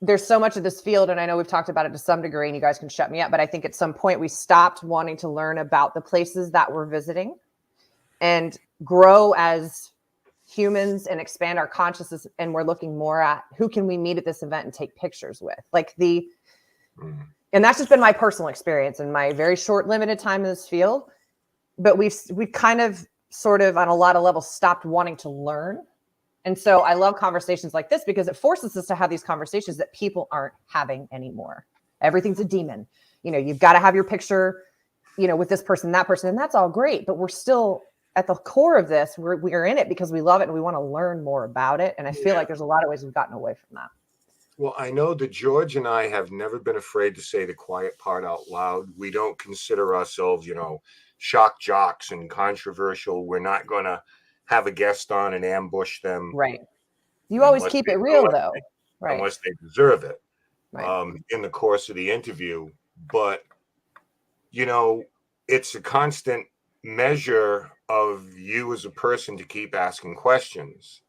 there's so much of this field, and I know we've talked about it to some degree, and you guys can shut me up, but I think at some point we stopped wanting to learn about the places that we're visiting and grow as humans and expand our consciousness, and we're looking more at who can we meet at this event and take pictures with, and that's just been my personal experience in my very short limited time in this field. But we've kind of sort of on a lot of levels stopped wanting to learn. And so I love conversations like this because it forces us to have these conversations that people aren't having anymore. Everything's a demon. You've got to have your picture, with this person, that person, and that's all great. But we're still at the core of this. We're in it because we love it and we want to learn more about it. And I feel like there's a lot of ways we've gotten away from that. Well, I know that George and I have never been afraid to say the quiet part out loud. We don't consider ourselves, shock jocks and controversial. We're not going to have a guest on and ambush them. Right. You always keep it real, though. Right. Unless they deserve it. Right. In the course of the interview. But, it's a constant measure of you as a person to keep asking questions,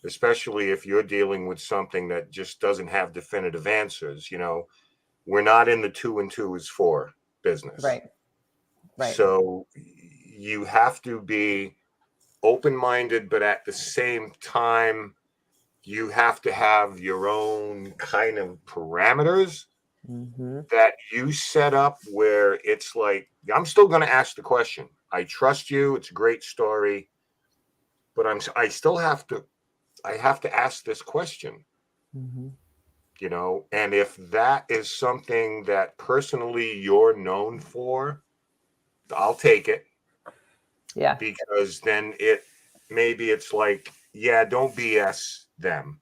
especially if you're dealing with something that just doesn't have definitive answers. We're not in the 2 and 2 is 4 business. Right. So you have to be open-minded, but at the same time, you have to have your own kind of parameters that you set up where it's like, I'm still going to ask the question. I trust you. It's a great story, but I still have to ask this question, and if that is something that personally you're known for, I'll take it. Yeah. Because then it's like, don't BS them.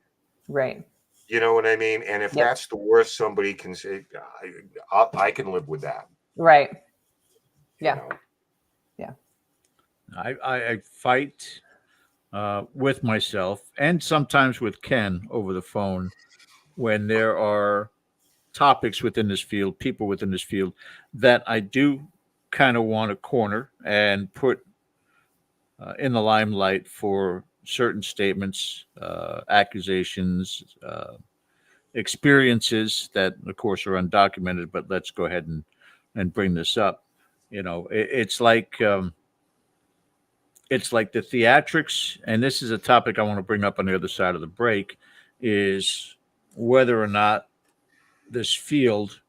Right. You know what I mean? And if that's the worst somebody can say, I can live with that. Right. Yeah. Yeah. I fight with myself and sometimes with Ken over the phone when there are topics within this field, people within this field that I do kind of want to corner and put in the limelight for certain statements, accusations, experiences that, of course, are undocumented. But let's go ahead and bring this up. It's like the theatrics, and this is a topic I want to bring up on the other side of the break, is whether or not this field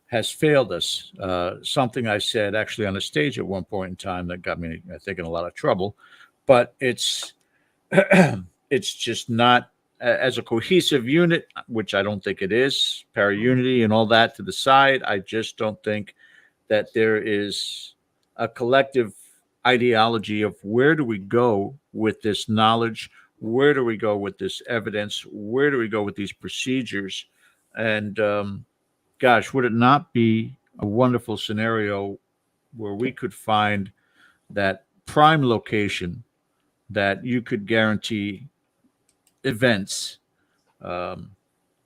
has failed us. Something I said actually on a stage at one point in time that got me, I think, in a lot of trouble. But it's just not as a cohesive unit, which I don't think it is. Para-unity and all that to the side, I just don't think that there is a collective ideology of where do we go with this knowledge, where do we go with this evidence, where do we go with these procedures, and gosh, would it not be a wonderful scenario where we could find that prime location that you could guarantee events on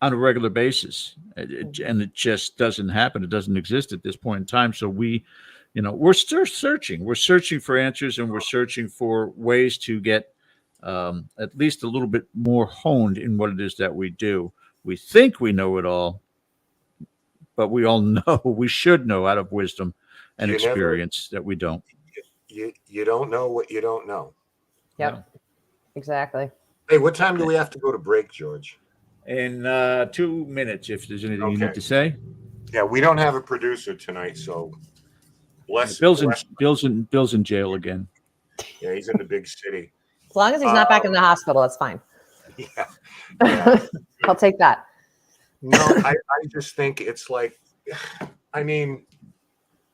a regular basis, and it just doesn't happen. It doesn't exist at this point in time. So we're still searching. We're searching for answers, and we're searching for ways to get at least a little bit more honed in what it is that we do. We think we know it all, but we all know, we should know out of wisdom and You never- experience that we don't. You don't know what you don't know. Yep. Yeah. Exactly. Hey, what time do we have to go to break, George? In 2 minutes, if there's anything you Okay. need to say. Yeah, we don't have a producer tonight, so Bill's in jail again. Yeah, he's in the big city. As long as he's not back in the hospital, it's fine. Yeah. I'll take that. No, I just think it's like, I mean,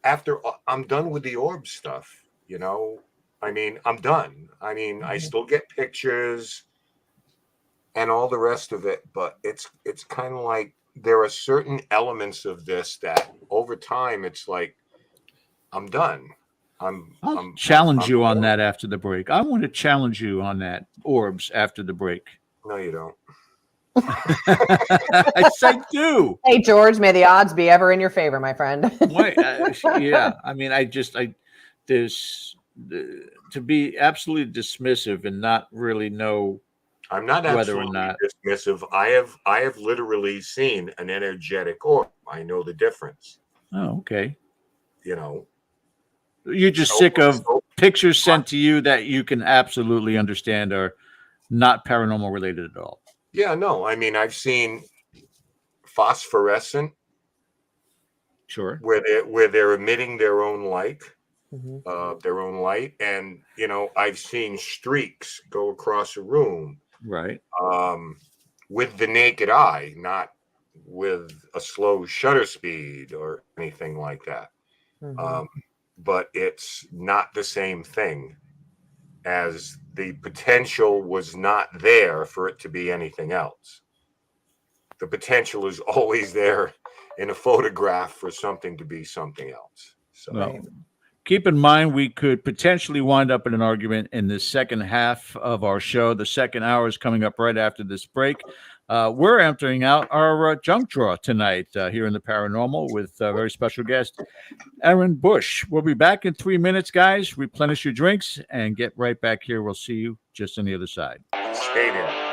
after I'm done with the orb stuff, you know, I mean, I'm done. I mean, I still get pictures and all the rest of it, but it's kind of like there are certain elements of this that over time it's like I'm done. I'll challenge you on that after the break. I want to challenge you on that orbs after the break. No, you don't. I do. Hey, George, may the odds be ever in your favor, my friend. Yeah. I mean, there's to be absolutely dismissive and not really know. I'm not whether or absolutely not dismissive. I have literally seen an energetic orb. I know the difference. Oh, okay. You know, You're just sick of pictures sent to you that you can absolutely understand are not paranormal related at all. Yeah, no. I mean, I've seen phosphorescent, Sure, where they're emitting their own light, Mm-hmm. and you know, I've seen streaks go across a room, right. with the naked eye, not with a slow shutter speed or anything like that. Mm-hmm. But it's not the same thing, as the potential was not there for it to be anything else. The potential is always there in a photograph for something to be something else. So, Well, keep in mind, we could potentially wind up in an argument in the second half of our show. The second hour is coming up right after this break. We're emptying out our junk drawer tonight here in the Paranormal with a very special guest, Aaron Bush. We'll be back in 3 minutes, guys. Replenish your drinks and get right back here. We'll see you just on the other side. stay there.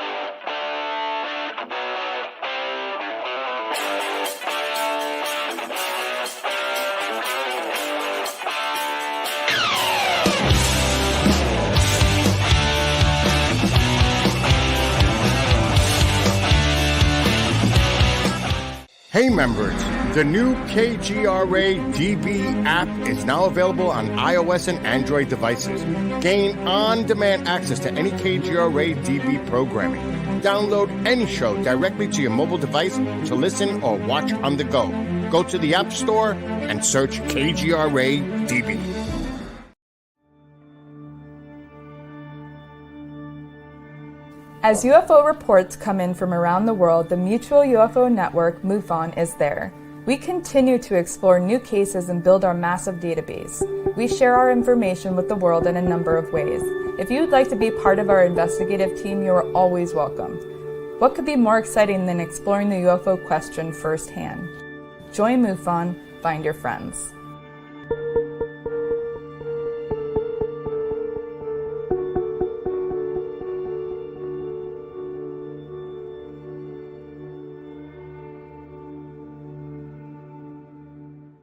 Hey members, the new KGRA DB app is now available on iOS and Android devices. Gain on-demand access to any KGRA DB programming. Download any show directly to your mobile device to listen or watch on the go. Go to the App Store and search KGRA DB. As UFO reports come in from around the world, the Mutual UFO Network, MUFON, is there. We continue to explore new cases and build our massive database. We share our information with the world in a number of ways. If you would like to be part of our investigative team, you are always welcome. What could be more exciting than exploring the UFO question firsthand? Join MUFON, find your friends.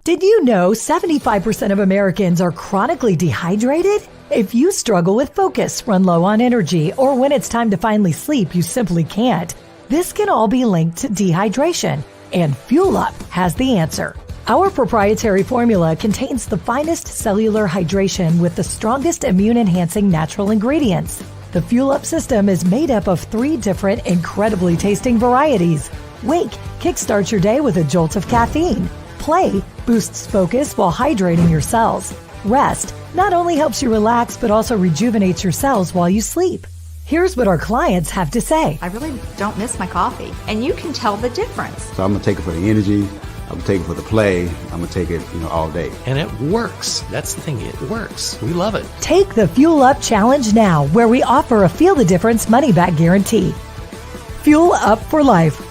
Did you know 75% of Americans are chronically dehydrated? If you struggle with focus, run low on energy, or when it's time to finally sleep, you simply can't, this can all be linked to dehydration, and Fuel Up has the answer. Our proprietary formula contains the finest cellular hydration with the strongest immune-enhancing natural ingredients. The Fuel Up system is made up of 3 different incredibly tasting varieties. Wake kickstarts your day with a jolt of caffeine. Play boosts focus while hydrating your cells. Rest not only helps you relax, but also rejuvenates your cells while you sleep. Here's what our clients have to say. I really don't miss my coffee, and you can tell the difference. So I'm gonna take it for the energy. I'm gonna take it for the play. I'm gonna take it, all day. And it works. That's the thing. It works. We love it. Take the Fuel Up Challenge now, where we offer a Feel the Difference money-back guarantee. Fuel Up for life.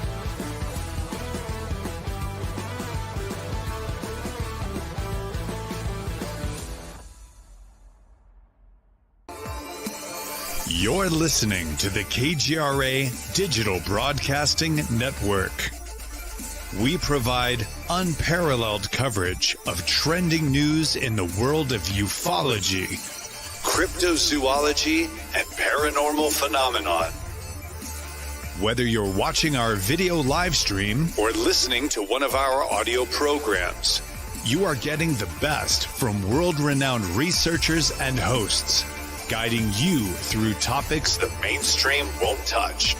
You're listening to the KGRA Digital Broadcasting Network. We provide unparalleled coverage of trending news in the world of ufology, cryptozoology, and paranormal phenomenon. Whether you're watching our video live stream or listening to one of our audio programs, you are getting the best from world-renowned researchers and hosts, guiding you through topics the mainstream won't touch.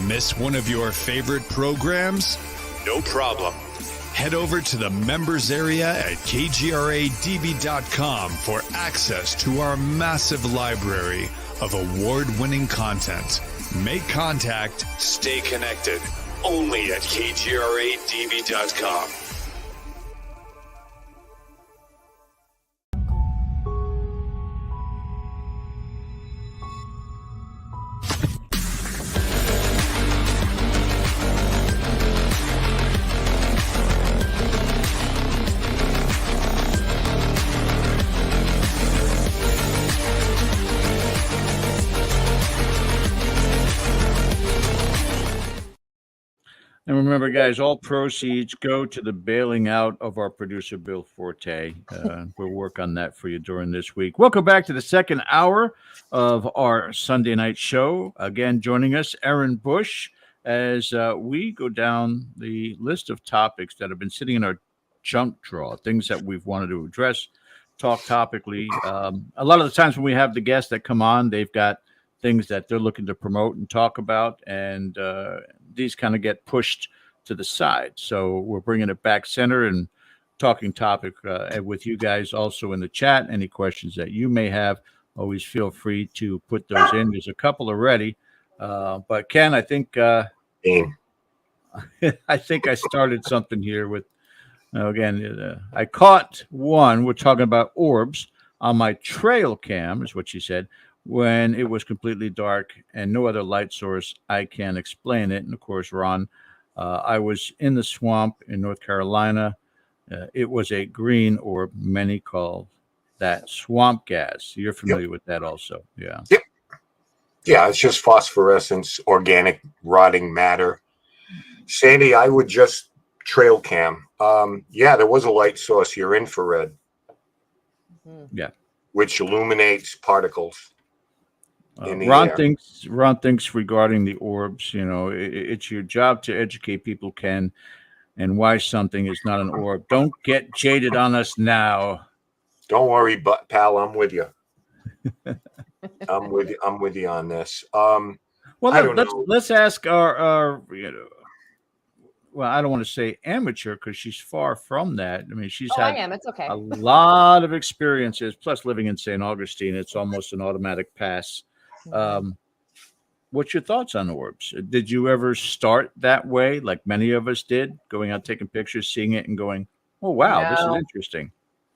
Miss one of your favorite programs? No problem. Head over to the members area at kgradb.com for access to our massive library of award-winning content. Make contact, stay connected, only at kgradb.com. And remember, guys, all proceeds go to the bailing out of our producer, Bill Forte. We'll work on that for you during this week. Welcome back to the second hour of our Sunday night show. Again, joining us, Aaron Bush, as we go down the list of topics that have been sitting in our junk drawer, things that we've wanted to address, talk topically. A lot of the times when we have the guests that come on, they've got things that they're looking to promote and talk about, and these kind of get pushed to the side. So we're bringing it back center and talking topic with you guys also in the chat. Any questions that you may have, always feel free to put those in. There's a couple already. But Ken, I think I think I started something here with, I caught one. We're talking about orbs on my trail cam, is what she said, when it was completely dark and no other light source. I can explain it. And of course, Ron, I was in the swamp in North Carolina. It was a green orb. Many call that swamp gas. You're familiar with that also. Yeah. Yep. Yeah, it's just phosphorescence, organic rotting matter. Sandy, I would just trail cam. Yeah, there was a light source, your infrared. Yeah. Which illuminates particles. Ron thinks regarding the orbs, it's your job to educate people, Ken, and why something is not an orb. Don't get jaded on us now. Don't worry, pal. I'm with you. I'm with you on this. Well, let's ask our well, I don't want to say amateur because she's far from that. I mean, she's had It's okay. a lot of experiences. Plus, living in St. Augustine, it's almost an automatic pass. What's your thoughts on orbs? Did you ever start that way, like many of us did, going out taking pictures, seeing it, and going, "Oh wow, this is interesting"?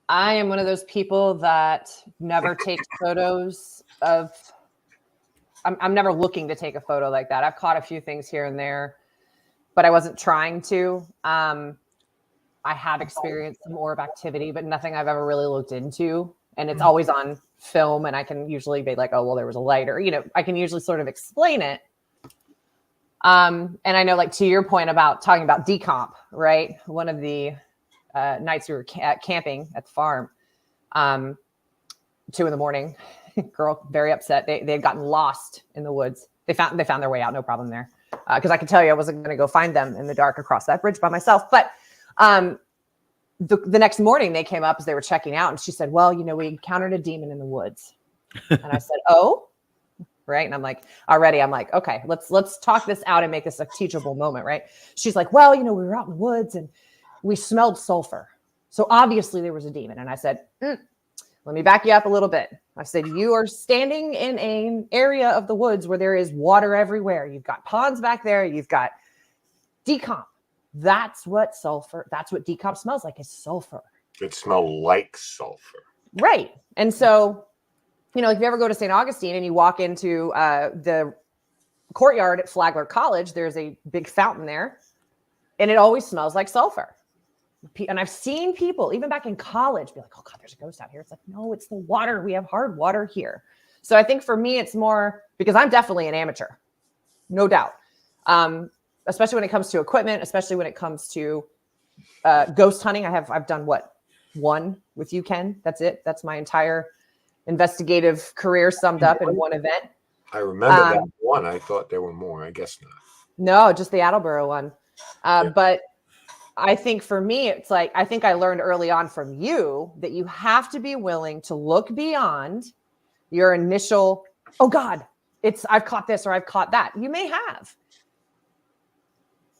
I am one of those people that never takes photos of. I'm never looking to take a photo like that. I've caught a few things here and there, but I wasn't trying to. I have experienced some orb activity, but nothing I've ever really looked into. And it's always on film, and I can usually be like, oh, well, there was a light, or, I can usually sort of explain it. And I know, like, to your point about talking about decomp, right? One of the nights we were camping at the farm, 2 a.m, girl, very upset. They had gotten lost in the woods. They found their way out. No problem there. Because I can tell you, I wasn't going to go find them in the dark across that bridge by myself. But the next morning they came up as they were checking out, and she said, well, we encountered a demon in the woods. And I said, oh, right. And I'm like, okay, let's talk this out and make this a teachable moment. Right. She's like, well, we were out in the woods and we smelled sulfur. So obviously there was a demon. And I said, let me back you up a little bit. I said, you are standing in an area of the woods where there is water everywhere. You've got ponds back there. You've got decomp. That's what decomp smells like, is sulfur. It smells like sulfur. Right. And so, if you ever go to St. Augustine and you walk into the courtyard at Flagler College, there's a big fountain there, and it always smells like sulfur. And I've seen people, even back in college, be like, oh, God, there's a ghost out here. It's like, no, it's the water. We have hard water here. So I think for me, it's more because I'm definitely an amateur, no doubt. especially when it comes to equipment, especially when it comes to ghost hunting. I've done one with you, Ken. That's it. That's my entire investigative career summed up in one event. I remember that one. I thought there were more. I guess not. No, just the Attleboro one. But I think for me, it's like, I think I learned early on from you that you have to be willing to look beyond your initial, oh God, I've caught this or I've caught that. You may have.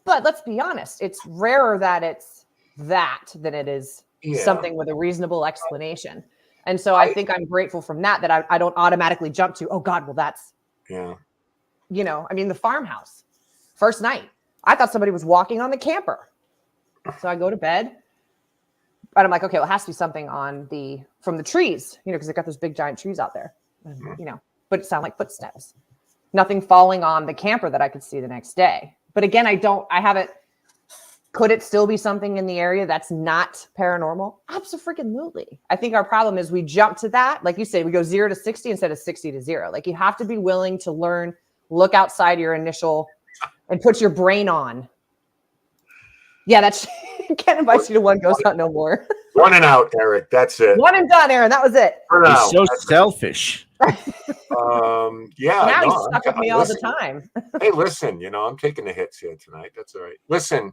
But let's be honest, it's rarer that it's that than it is something with a reasonable explanation. And so I think I'm grateful from that I don't automatically jump to, oh God, well that's, you know, I mean, the farmhouse, first night, I thought somebody was walking on the camper. So I go to bed, but I'm like, okay, well, it has to be something from the trees, you know, because they got those big giant trees out there, you know, but it sounded like footsteps, nothing falling on the camper that I could see the next day. But again, could it still be something in the area that's not paranormal? Absolutely. I think our problem is we jump to that. Like you said, we go 0 to 60 instead of 60 to 0. Like you have to be willing to learn, look outside your initial and put your brain on. Yeah, that's can't invite you to one ghost hunt no more. One and out, Eric. That's it. One and done, Aaron. That was it. He's so selfish. Yeah. Now he's stuck with me all the time. Hey, listen, you know, I'm taking the hits here tonight. That's all right. Listen,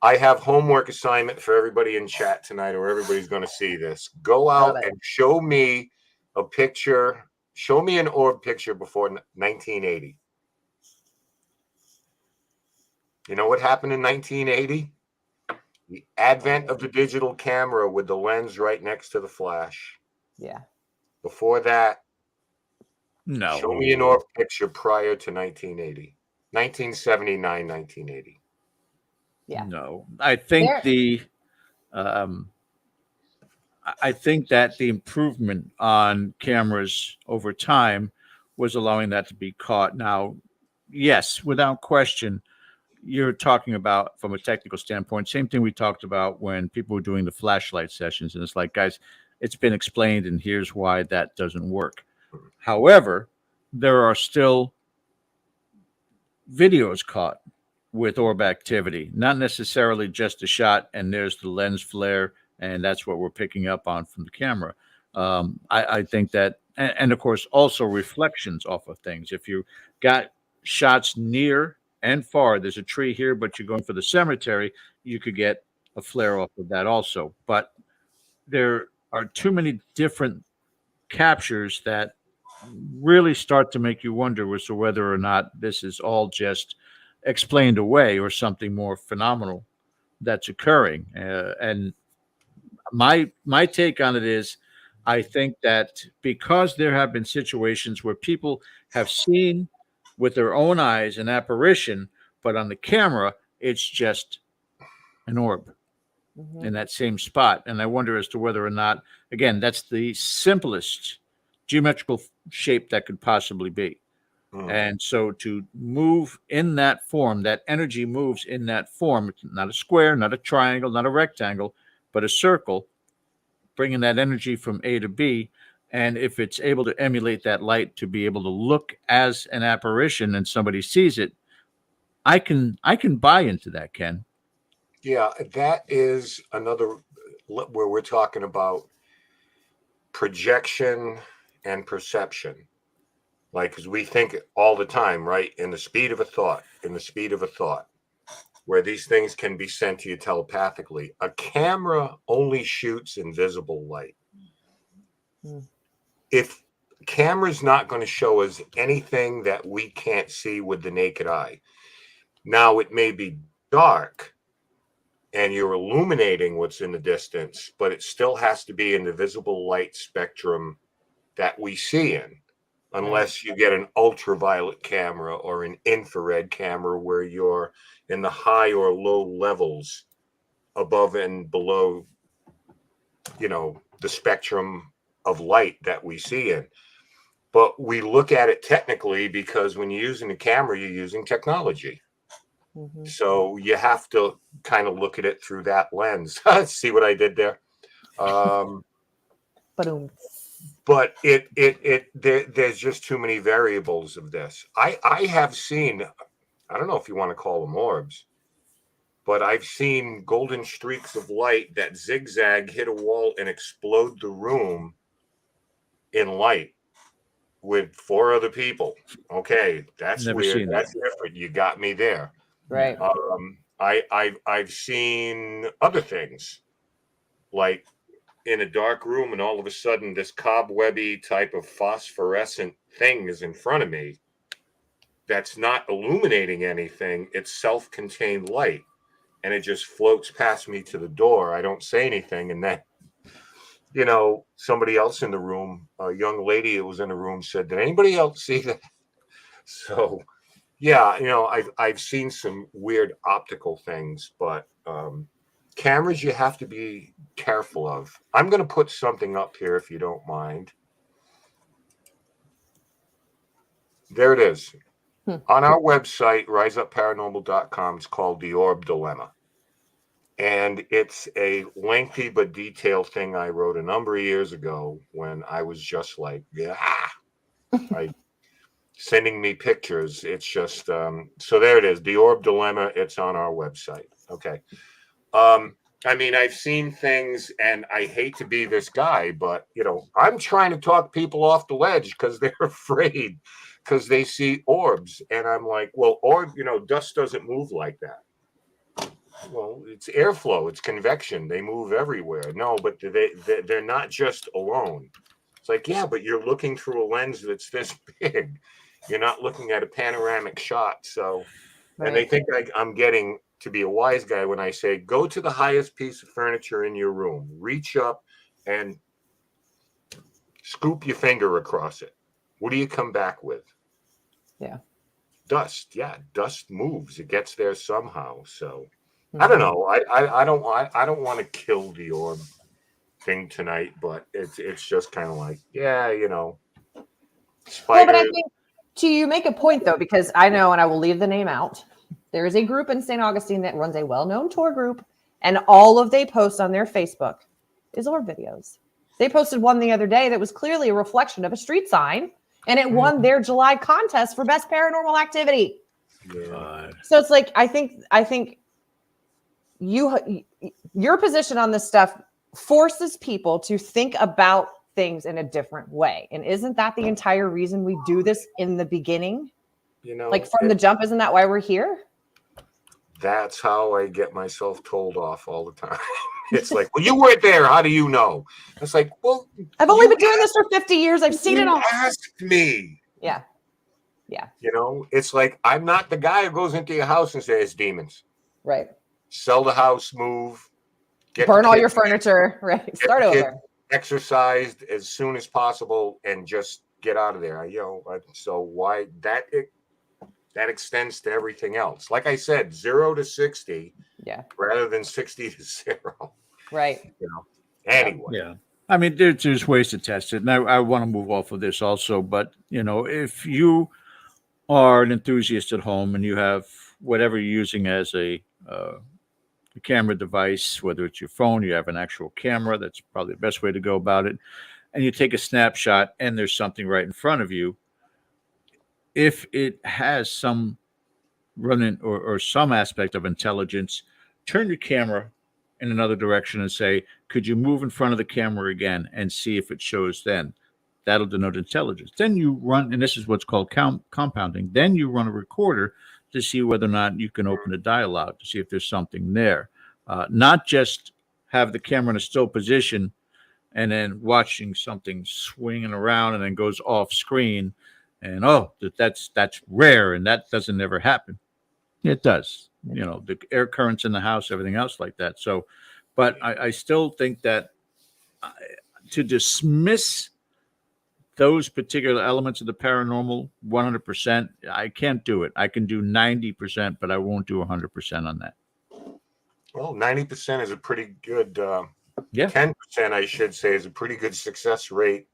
I have homework assignment for everybody in chat tonight, or everybody's going to see this. Go out and show me a picture. Show me an orb picture before 1980. You know what happened in 1980? The advent of the digital camera with the lens right next to the flash. Yeah. Before that, no. Show me an orb picture prior to 1980. 1979, 1980. Yeah. No. I think I think that the improvement on cameras over time was allowing that to be caught. Now, yes, without question, you're talking about from a technical standpoint, same thing we talked about when people were doing the flashlight sessions. And it's like, guys, it's been explained and here's why that doesn't work. However, there are still videos caught with orb activity, not necessarily just a shot and there's the lens flare and that's what we're picking up on from the camera. I think that, and of course, also reflections off of things. If you got shots near and far, there's a tree here, but you're going for the cemetery, you could get a flare off of that also. But there are too many different captures that really start to make you wonder as to whether or not this is all just explained away or something more phenomenal that's occurring. And my take on it is, I think that because there have been situations where people have seen with their own eyes an apparition, but on the camera, it's just an orb in that same spot. And I wonder as to whether or not, again, that's the simplest geometrical shape that could possibly be. And so to move in that form, that energy moves in that form, not a square, not a triangle, not a rectangle, but a circle, bringing that energy from A to B. And if it's able to emulate that light to be able to look as an apparition and somebody sees it, I can buy into that, Ken. Yeah, that is another where we're talking about projection and perception. Like, because we think all the time, right? In the speed of a thought, where these things can be sent to you telepathically. A camera only shoots in visible light. If camera's not going to show us anything that we can't see with the naked eye, now it may be dark and you're illuminating what's in the distance, but it still has to be in the visible light spectrum that we see in. Unless you get an ultraviolet camera or an infrared camera where you're in the high or low levels above and below, you know, the spectrum of light that we see in. But we look at it technically because when you're using the camera, you're using technology. So you have to kind of look at it through that lens. See what I did there? But there's just too many variables of this. I have seen I don't know if you want to call them orbs, but I've seen golden streaks of light that zigzag, hit a wall, and explode the room in light with 4 other people. Okay, that's Never weird. seen That's that. different. You got me there. Right. I've seen other things, like in a dark room, and all of a sudden this cobwebby type of phosphorescent thing is in front of me. That's not illuminating anything. It's self-contained light, and it just floats past me to the door. I don't say anything, and then somebody else in the room, a young lady that was in the room, said, "Did anybody else see that?" So, yeah, I've seen some weird optical things, but cameras you have to be careful of. I'm going to put something up here if you don't mind. There it is. On our website, riseupparanormal.com, it's called The Orb Dilemma. And it's a lengthy but detailed thing I wrote a number of years ago when I was just like, sending me pictures. It's just, so there it is. The Orb Dilemma. It's on our website. Okay. I've seen things, and I hate to be this guy, but, I'm trying to talk people off the ledge because they're afraid because they see orbs. And I'm like, well, dust doesn't move like that. Well, it's airflow, it's convection. They move everywhere. No, but they're not just alone. It's like, yeah, but you're looking through a lens that's this big. You're not looking at a panoramic shot. So, Right. And they think I'm getting to be a wise guy when I say, go to the highest piece of furniture in your room, reach up and scoop your finger across it. What do you come back with? Yeah. Dust. Yeah, dust moves. It gets there somehow. So. I don't know. I don't want to kill the orb thing tonight, but it's just kind of like, spiders. Well, but I think you make a point though, because I know, and I will leave the name out, there is a group in St. Augustine that runs a well-known tour group, and all of they post on their Facebook is orb videos. They posted one the other day that was clearly a reflection of a street sign, and it won their July contest for best paranormal activity. Yeah. So it's like, I think your position on this stuff forces people to think about things in a different way. And isn't that the entire reason we do this in the beginning? Like from the jump, isn't that why we're here? That's how I get myself told off all the time. It's like, well, you weren't there. How do you know? It's like, well, I've only been doing this for 50 years. I've seen it all. Asked me. Yeah. Yeah. It's like, I'm not the guy who goes into your house and says demons. Right. Sell the house, move, burn all your furniture, right? Start over. Exercised as soon as possible and just get out of there. So why that extends to everything else. Like I said, 0 to 60, rather than 60 to 0. Right. Anyway. Yeah. I mean, there's ways to test it. And I want to move off of this also, but if you are an enthusiast at home and you have whatever you're using as a camera device, whether it's your phone, you have an actual camera, that's probably the best way to go about it, and you take a snapshot and there's something right in front of you, if it has some running or some aspect of intelligence, turn your camera in another direction and say, could you move in front of the camera again and see if it shows then? That'll denote intelligence. Then you run, and this is what's called compounding, then you run a recorder to see whether or not you can open a dialogue to see if there's something there. Not just have the camera in a still position and then watching something swinging around and then goes off screen, and that's rare and that doesn't ever happen. It does. The air currents in the house, everything else like that. So, but I still think that to dismiss those particular elements of the paranormal 100%, I can't do it. I can do 90%, but I won't do 100% on that. Well, 90% is a pretty good, 10%, I should say, is a pretty good success rate,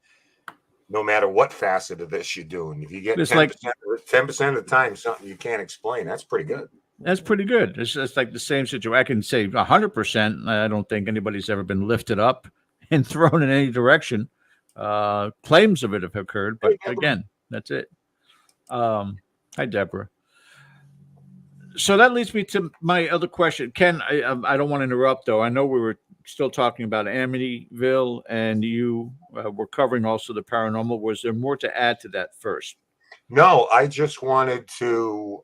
no matter what facet of this you're doing. If you get 10% of the time something you can't explain, that's pretty good. That's pretty good. It's like the same situation. I can say 100%. I don't think anybody's ever been lifted up and thrown in any direction. Claims of it have occurred, but again, that's it. Hi, Deborah. So that leads me to my other question. Ken, I don't want to interrupt, though. I know we were still talking about Amityville, and you were covering also the paranormal. Was there more to add to that first? No, I just wanted to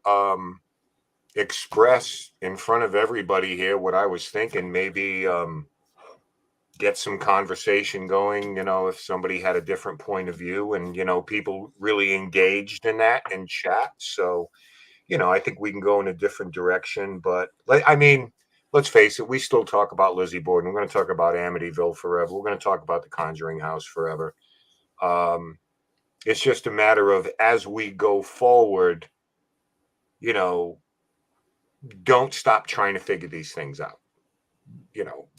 express in front of everybody here what I was thinking. Maybe get some conversation going, if somebody had a different point of view, and people really engaged in that and chat. So I think we can go in a different direction. But I mean, let's face it, we still talk about Lizzie Borden. We're going to talk about Amityville forever. We're going to talk about the Conjuring House forever. It's just a matter of, as we go forward, don't stop trying to figure these things out.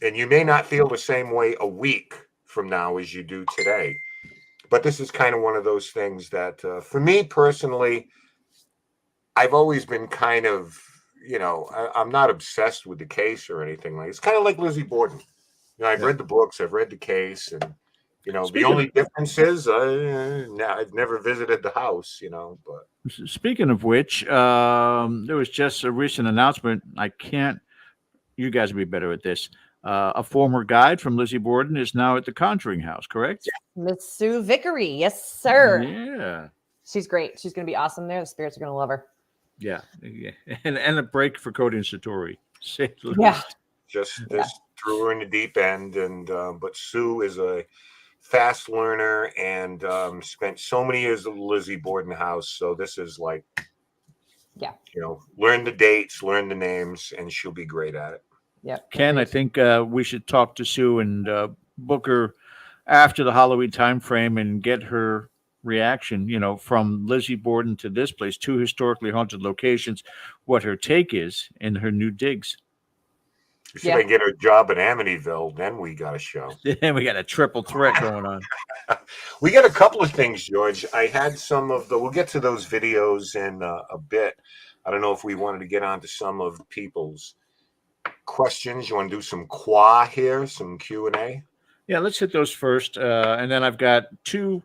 And you may not feel the same way a week from now as you do today. But this is kind of one of those things that, for me personally, I've always been kind of, I'm not obsessed with the case or anything like. It's kind of like Lizzie Borden. I've read the books, I've read the case, and the only difference is I've never visited the house. But speaking of which, there was just a recent announcement. You guys will be better at this. A former guide from Lizzie Borden is now at the Conjuring House, correct? Miss Sue Vickery, yes, sir. Yeah. She's great. She's going to be awesome there. The spirits are going to love her. Yeah. And a break for Cody and Satori. Yeah. Just threw her in the deep end. And but Sue is a fast learner and spent so many years at the Lizzie Borden house. So this is like, learn the dates, learn the names, and she'll be great at it. Yeah. Ken, I think we should talk to Sue and book her after the Halloween time frame and get her reaction, from Lizzie Borden to this place, 2 historically haunted locations, what her take is and her new digs. If I get her job in Amityville, then we got a show. Then we got a triple threat going on. We got a couple of things, George. I had some of we'll get to those videos in a bit. I don't know if we wanted to get onto some of people's questions. You want to do some here, some Q&A? Yeah, let's hit those first. And then I've got 2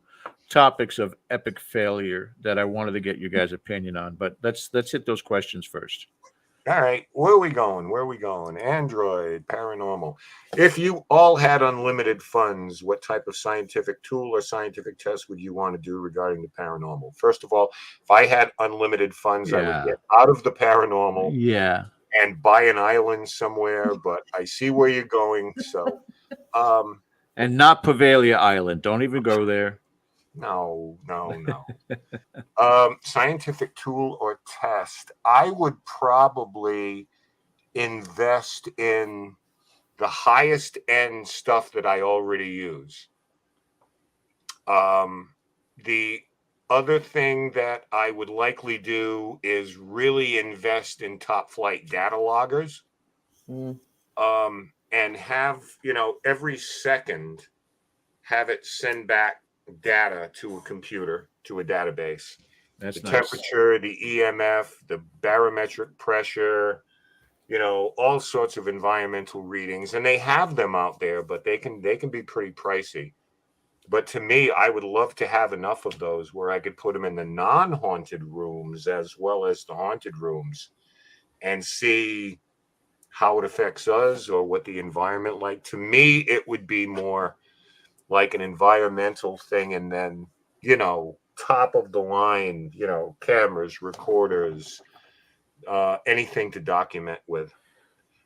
topics of epic failure that I wanted to get you guys' opinion on. But let's hit those questions first. All right. Where are we going? Android, paranormal. If you all had unlimited funds, what type of scientific tool or scientific test would you want to do regarding the paranormal? First of all, if I had unlimited funds, I would get out of the paranormal. Yeah. And buy an island somewhere, but I see where you're going. So, and not Pavalia Island. Don't even go there. No. Scientific tool or test. I would probably invest in the highest end stuff that I already use. The other thing that I would likely do is really invest in top flight data loggers, and have, every second have it send back data to a computer, to a database. That's the nice. Temperature, the EMF, the barometric pressure, all sorts of environmental readings, and they have them out there, but they can be pretty pricey. But to me, I would love to have enough of those where I could put them in the non-haunted rooms as well as the haunted rooms and see how it affects us or what the environment like. To me, it would be more like an environmental thing, and then, top of the line, cameras, recorders, anything to document with.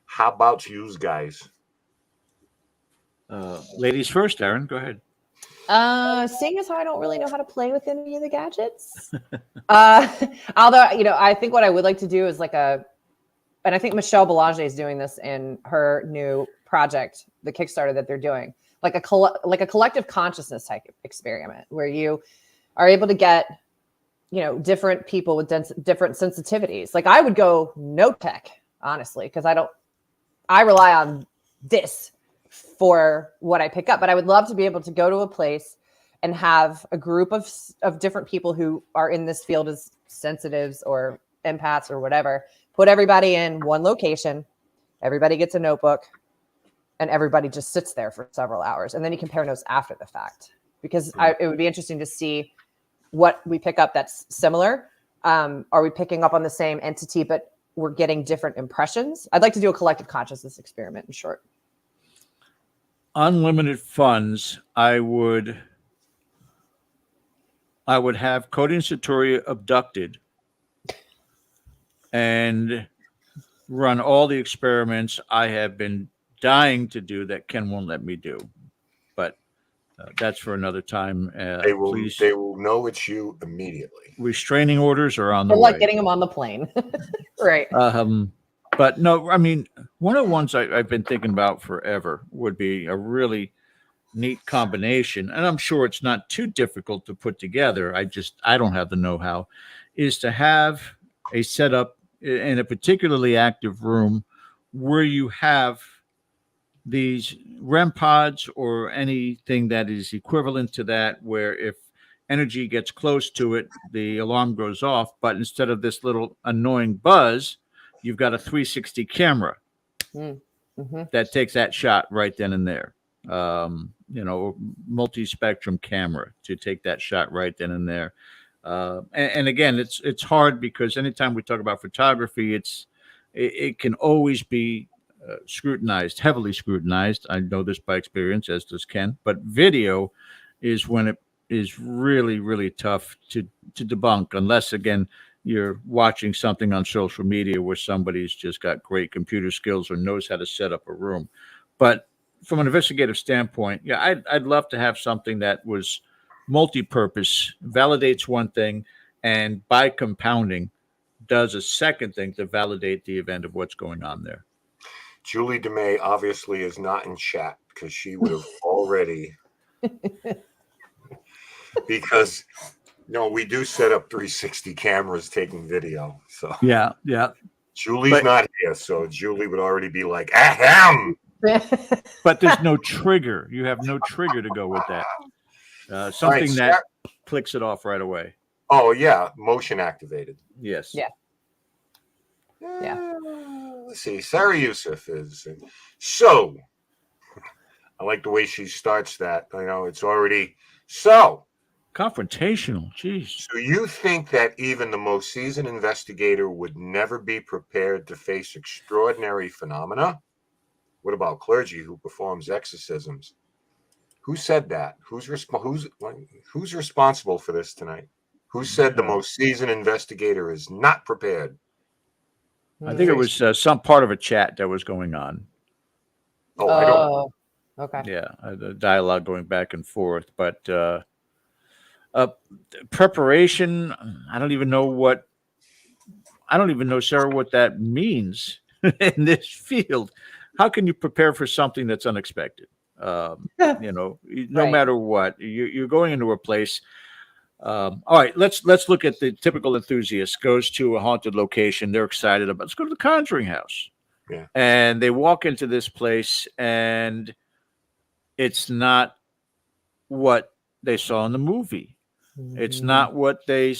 How about you guys? Ladies first, Aaron, go ahead. Seeing as how I don't really know how to play with any of the gadgets, although, I think what I would like to do is and I think Michelle Belanger is doing this in her new project, the Kickstarter that they're doing, like a collective consciousness type experiment where you are able to get, different people with different sensitivities. Like I would go no tech, honestly, because I rely on this for what I pick up, but I would love to be able to go to a place and have a group of different people who are in this field as sensitives or empaths or whatever, put everybody in one location, everybody gets a notebook, and everybody just sits there for several hours. And then you compare notes after the fact, because it would be interesting to see what we pick up that's similar. Are we picking up on the same entity, but we're getting different impressions? I'd like to do a collective consciousness experiment in short. Unlimited funds, I would have Cody and Satori abducted and run all the experiments I have been dying to do that Ken won't let me do. But that's for another time. Please, they will know it's you immediately. Restraining orders are on the Good way. luck getting them on the plane. Right. But no, I mean, one of the ones I've been thinking about forever would be a really neat combination, and I'm sure it's not too difficult to put together. I don't have the know-how, is to have a setup in a particularly active room where you have these REM pods or anything that is equivalent to that, where if energy gets close to it, the alarm goes off. But instead of this little annoying buzz, you've got a 360 camera that takes that shot right then and there. Multi-spectrum camera to take that shot right then and there. And again, it's hard because anytime we talk about photography, it can always be scrutinized, heavily scrutinized. I know this by experience, as does Ken. But video is when it is really, really tough to debunk, unless, again, you're watching something on social media where somebody's just got great computer skills or knows how to set up a room. But from an investigative standpoint, yeah, I'd love to have something that was multi-purpose, validates one thing, and by compounding, does a second thing to validate the event of what's going on there. Julie DeMay obviously is not in chat because she would have already. Because we do set up 360 cameras taking video. So yeah. Julie's not here, so Julie would already be like, ahem. But there's no trigger. You have no trigger to go with that. Something that clicks it off right away. Oh yeah, motion activated. Yes. Yeah. Let's see. Sarah Youssef is so. I like the way she starts that. It's already so confrontational. Jeez. So you think that even the most seasoned investigator would never be prepared to face extraordinary phenomena? What about clergy who performs exorcisms? Who said that? Who's responsible for this tonight? Who said the most seasoned investigator is not prepared? I think it was some part of a chat that was going on. Oh, I don't know. Okay. Yeah, the dialogue going back and forth. But preparation, I don't even know, Sarah, what that means in this field. How can you prepare for something that's unexpected? No matter what, you're going into a place. All right, let's look at the typical enthusiast. Goes to a haunted location. They're excited about. Let's go to the Conjuring house. Yeah. And they walk into this place, and it's not what they saw in the movie. It's not what they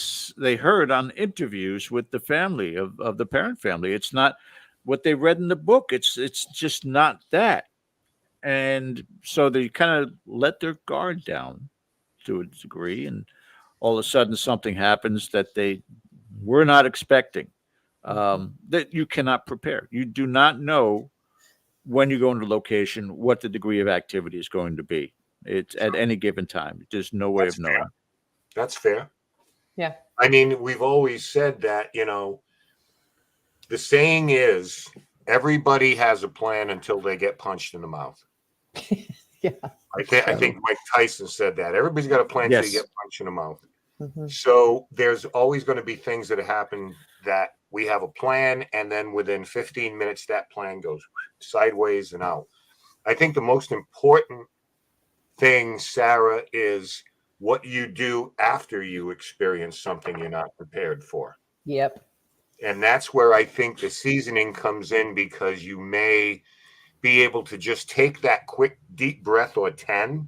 heard on interviews with the family of the parent family. It's not what they read in the book. It's just not that. And so they kind of let their guard down to a degree, and all of a sudden something happens that they were not expecting, that you cannot prepare. You do not know when you go into location what the degree of activity is going to be. It's at any given time. There's no way of knowing. Fair. That's fair. Yeah. I mean, we've always said that, the saying is everybody has a plan until they get punched in the mouth. Yeah. I think Mike Tyson said that. Everybody's got a plan until you get punched in the mouth. Mm-hmm. So there's always going to be things that happen that we have a plan, and then within 15 minutes, that plan goes sideways and out. I think the most important thing, Sarah, is what you do after you experience something you're not prepared for. Yep. And that's where I think the seasoning comes in, because you may be able to just take that quick, deep breath or 10.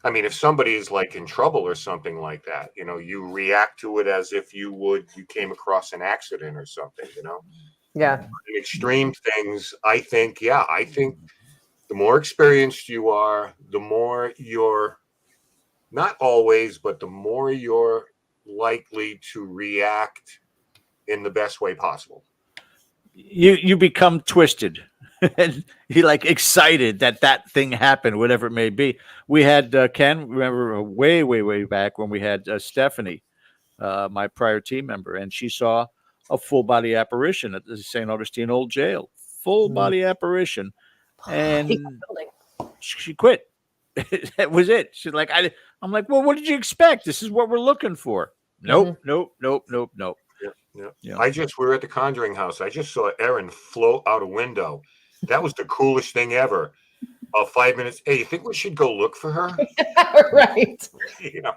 I mean, if somebody is like in trouble or something like that, you react to it as if you came across an accident or something, Yeah. In extreme things, I think the more experienced you are, the more you're not always, but the more you're likely to react in the best way possible. you become twisted and you like excited that thing happened, whatever it may be. We had Ken, remember way back when we had Stephanie, my prior team member, and she saw a full body apparition at the St. Augustine Old Jail, full body apparition, and she quit. That was it. She's like, I'm like, well, what did you expect? This is what we're looking for. Nope. Yeah. We were at the Conjuring house. I just saw Erin float out a window. That was the coolest thing ever. 5 minutes. Hey, you think we should go look for her? Right. You know.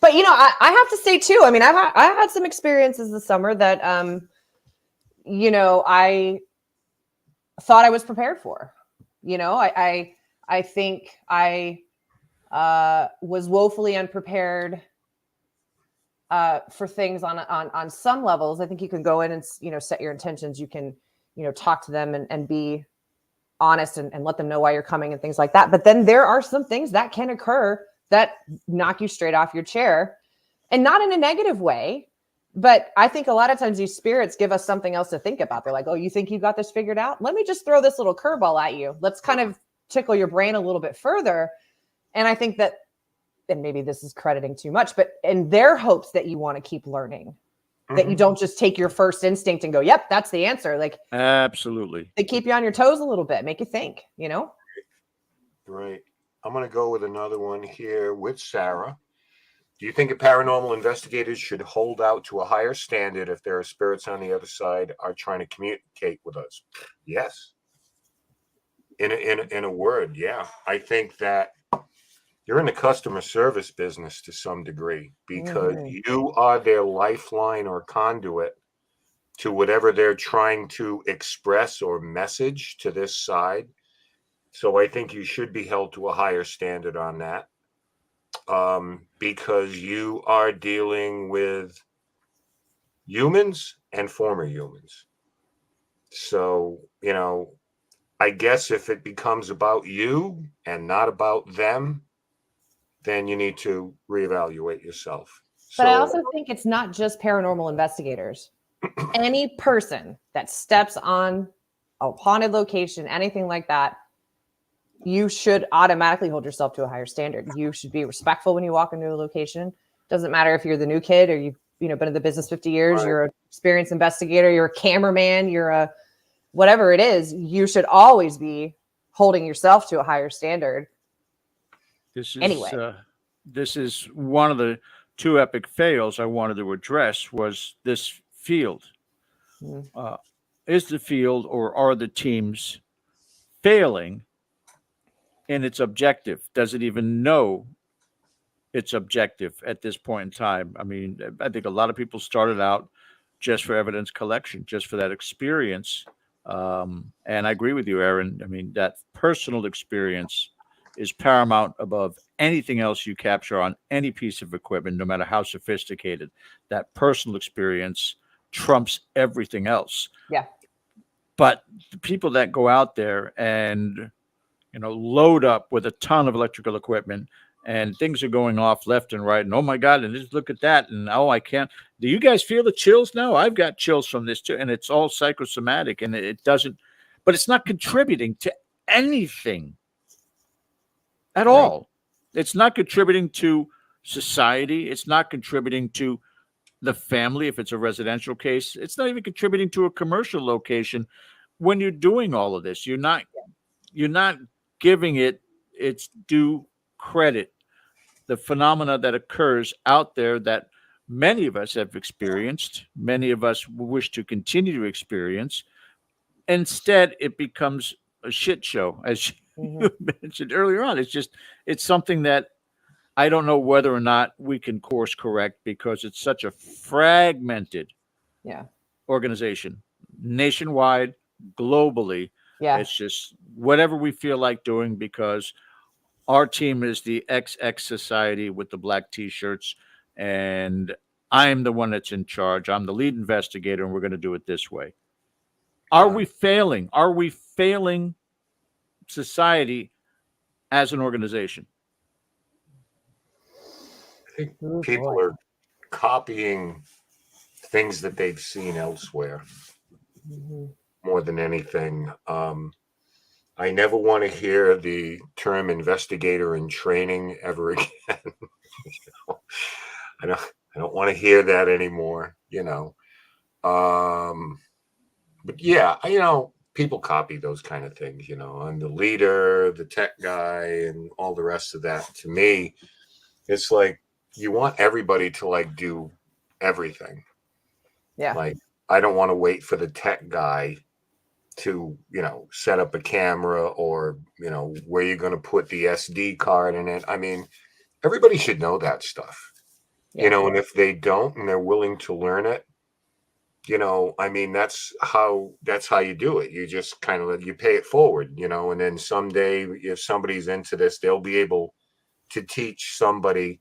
But I have to say too. I mean, I had some experiences this summer that I thought I was prepared for. I think I was woefully unprepared for things on some levels. I think you can go in and set your intentions. You can talk to them and be honest and let them know why you're coming and things like that. But then there are some things that can occur that knock you straight off your chair, and not in a negative way. But I think a lot of times these spirits give us something else to think about. They're like, oh, you think you got this figured out? Let me just throw this little curveball at you. Let's kind of tickle your brain a little bit further. And I think that, and maybe this is crediting too much, but in their hopes that you want to keep learning, that you don't just take your first instinct and go, yep, that's the answer. Like, absolutely. They keep you on your toes a little bit, make you think, Right. I'm going to go with another one here with Sarah. Do you think paranormal investigators should hold out to a higher standard if there are spirits on the other side are trying to communicate with us? Yes. In a word, yeah. I think that you're in the customer service business to some degree because you are their lifeline or conduit to whatever they're trying to express or message to this side. So I think you should be held to a higher standard on that, because you are dealing with humans and former humans. So, I guess if it becomes about you and not about them, then you need to reevaluate yourself. But I also think it's not just paranormal investigators. Any person that steps on a haunted location, anything like that, you should automatically hold yourself to a higher standard. You should be respectful when you walk into a location. Doesn't matter if you're the new kid or you've been in the business 50 years, right. You're an experienced investigator, you're a cameraman, you're a whatever it is, you should always be holding yourself to a higher standard. This is one of the two epic fails I wanted to address was this field. Is the field or are the teams failing in its objective? Does it even know its objective at this point in time? I mean, I think a lot of people started out just for evidence collection, just for that experience. And I agree with you, Erin. I mean, that personal experience is paramount above anything else you capture on any piece of equipment, no matter how sophisticated. That personal experience trumps everything else. Yeah. But the people that go out there and load up with a ton of electrical equipment and things are going off left and right. And oh my God, and just look at that. And oh, I can't. Do you guys feel the chills now? I've got chills from this too. And it's all psychosomatic and it doesn't, but it's not contributing to anything at all. It's not contributing to society. It's not contributing to the family. If it's a residential case, it's not even contributing to a commercial location. When you're doing all of this, you're not giving it its due credit. The phenomena that occurs out there that many of us have experienced, many of us wish to continue to experience. Instead, it becomes a shit show, as you mentioned earlier on. It's something that I don't know whether or not we can course correct because it's such a fragmented organization, nationwide, globally. Yeah. It's just whatever we feel like doing because our team is the XX Society with the black T-shirts, and I'm the one that's in charge. I'm the lead investigator, and we're going to do it this way. Are we failing? Are we failing society as an organization? I think people are copying things that they've seen elsewhere more than anything. I never want to hear the term investigator in training ever again. I don't want to hear that anymore, But yeah, people copy those kind of things, and the leader, the tech guy, and all the rest of that. To me, it's like you want everybody to like do everything. Yeah. Like, I don't want to wait for the tech guy to, set up a camera or, where you're going to put the SD card in it. I mean, everybody should know that stuff, and if they don't and they're willing to learn it, I mean, that's how you do it. You just kind of you pay it forward, and then someday if somebody's into this, they'll be able to teach somebody,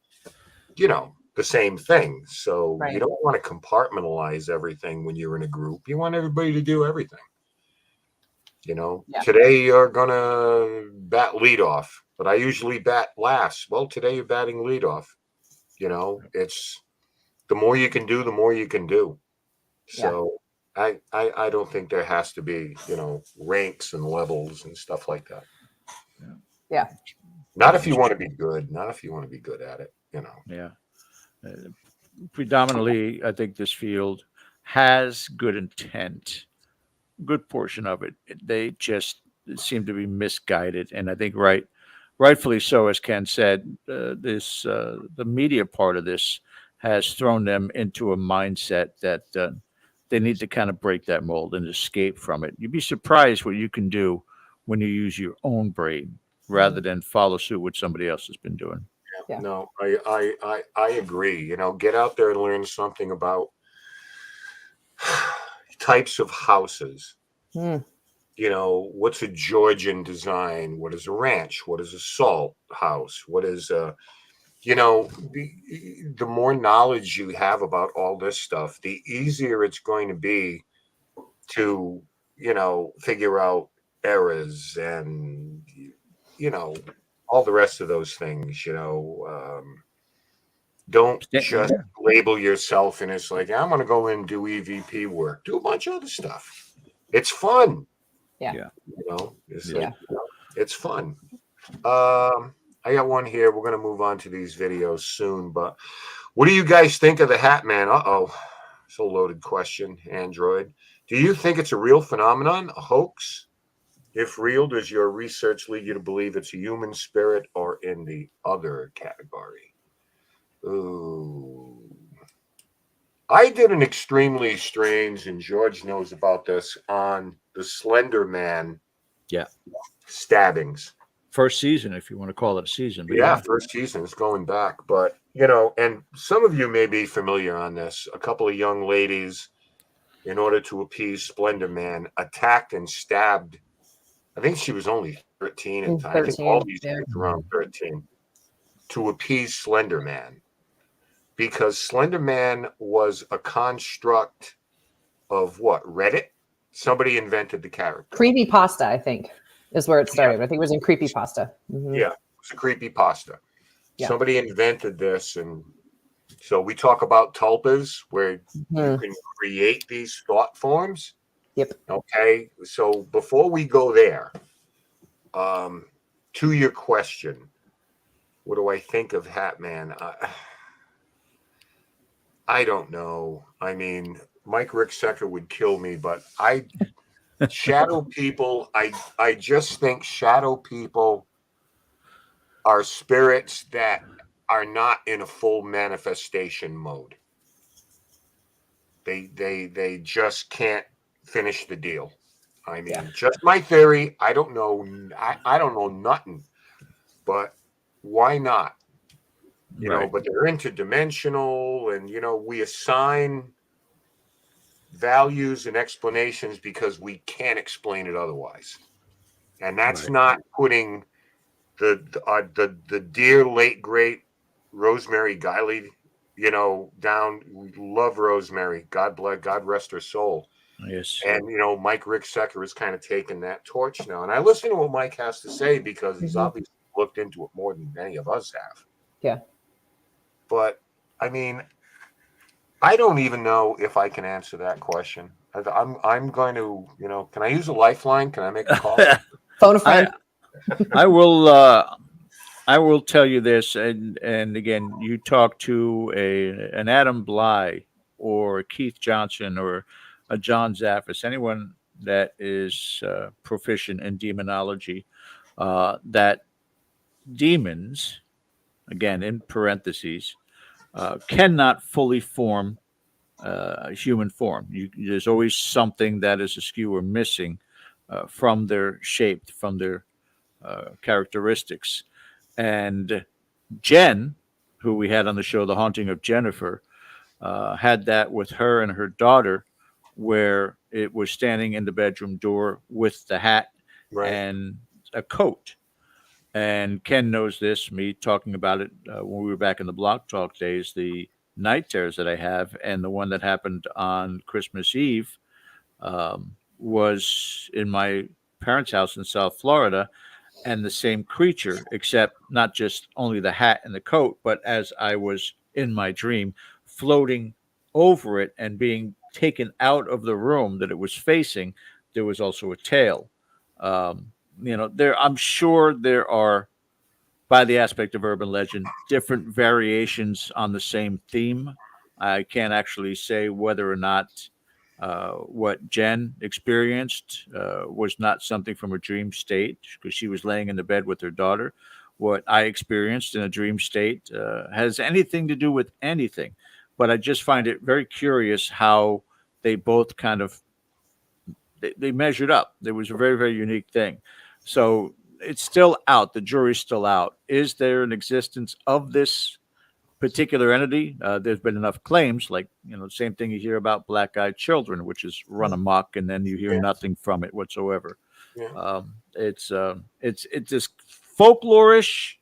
the same thing. So you don't want to compartmentalize everything when you're in a group. You want everybody to do everything. Today you're gonna bat leadoff, but I usually bat last. Well, today you're batting leadoff. It's the more you can do, the more you can do. So I don't think there has to be, ranks and levels and stuff like that. Yeah. Not if you want to be good. Not if you want to be good at it, Yeah. Predominantly, I think this field has good intent. Good portion of it. They just seem to be misguided. And I think rightfully so, as Ken said, the media part of this has thrown them into a mindset that they need to kind of break that mold and escape from it. You'd be surprised what you can do when you use your own brain rather than follow suit what somebody else has been doing. Yeah. No, I agree. Get out there and learn something about types of houses. What's a Georgian design? What is a ranch? What is a salt house? What is the more knowledge you have about all this stuff, the easier it's going to be to, figure out errors and, all the rest of those things, don't just label yourself and it's like, I'm going to go in and do EVP work. Do a bunch of other stuff. It's fun. Yeah. It's fun. I got one here. We're going to move on to these videos soon, but what do you guys think of the Hat Man? It's a loaded question, Android. Do you think it's a real phenomenon, a hoax? If real, does your research lead you to believe it's a human spirit or in the other category? Ooh. I did an extremely strange, and George knows about this, on the Slender Man stabbings. First season, if you want to call it a season. But yeah, first season. It's going back. But, and some of you may be familiar on this. A couple of young ladies, in order to appease Splendor Man, attacked and stabbed. I think she was only 13 at the time. I think all these kids were around 13. To appease Slender Man. Because Slender Man was a construct of what? Reddit? Somebody invented the character. Creepypasta, I think, is where it started. I think it was in Creepypasta. Yeah, it was a Creepypasta. Somebody invented this. And so we talk about tulpas, where you can create these thought forms. Yep. Okay. So before we go there, to your question, what do I think of Hat Man? I don't know. I mean, Mike Ricksecker would kill me, but shadow people, I just think shadow people are spirits that are not in a full manifestation mode. They just can't finish the deal. I mean, just my theory. I don't know. I don't know nothing, but why not? But they're interdimensional, and we assign values and explanations because we can't explain it otherwise. And that's not putting the dear late great Rosemary Guiley, down. We love Rosemary. God rest her soul. Yes. And Mike Ricksecker is kind of taking that torch now. And I listen to what Mike has to say because he's obviously looked into it more than any of us have. Yeah. But I mean, I don't even know if I can answer that question. I'm going to, can I use a lifeline? Can I make a call? Phone a friend. I will tell you this, and again, you talk to an Adam Bly or Keith Johnson or a John Zaffis, anyone that is proficient in demonology, that demons, again in parentheses, cannot fully form human form. There's always something that is askew or missing from their shape, from their characteristics. And Jen, who we had on the show, The Haunting of Jennifer, had that with her and her daughter, where it was standing in the bedroom door with the hat and a coat. And Ken knows this, me talking about it when we were back in the Block Talk days, the night terrors that I have, and the one that happened on Christmas Eve was in my parents' house in South Florida, and the same creature, except not just only the hat and the coat, but as I was in my dream, floating over it and being taken out of the room that it was facing, there was also a tail. I'm sure there are, by the aspect of urban legend, different variations on the same theme. I can't actually say whether or not what Jen experienced was not something from a dream state, because she was laying in the bed with her daughter. What I experienced in a dream state has anything to do with anything. But I just find it very curious how they both kind of they measured up. There was a very, very unique thing. So it's still out. The jury's still out. Is there an existence of this particular entity? There's been enough claims, like, same thing you hear about black-eyed children, which is run amok, and then you hear nothing from it whatsoever. It's just folklorish,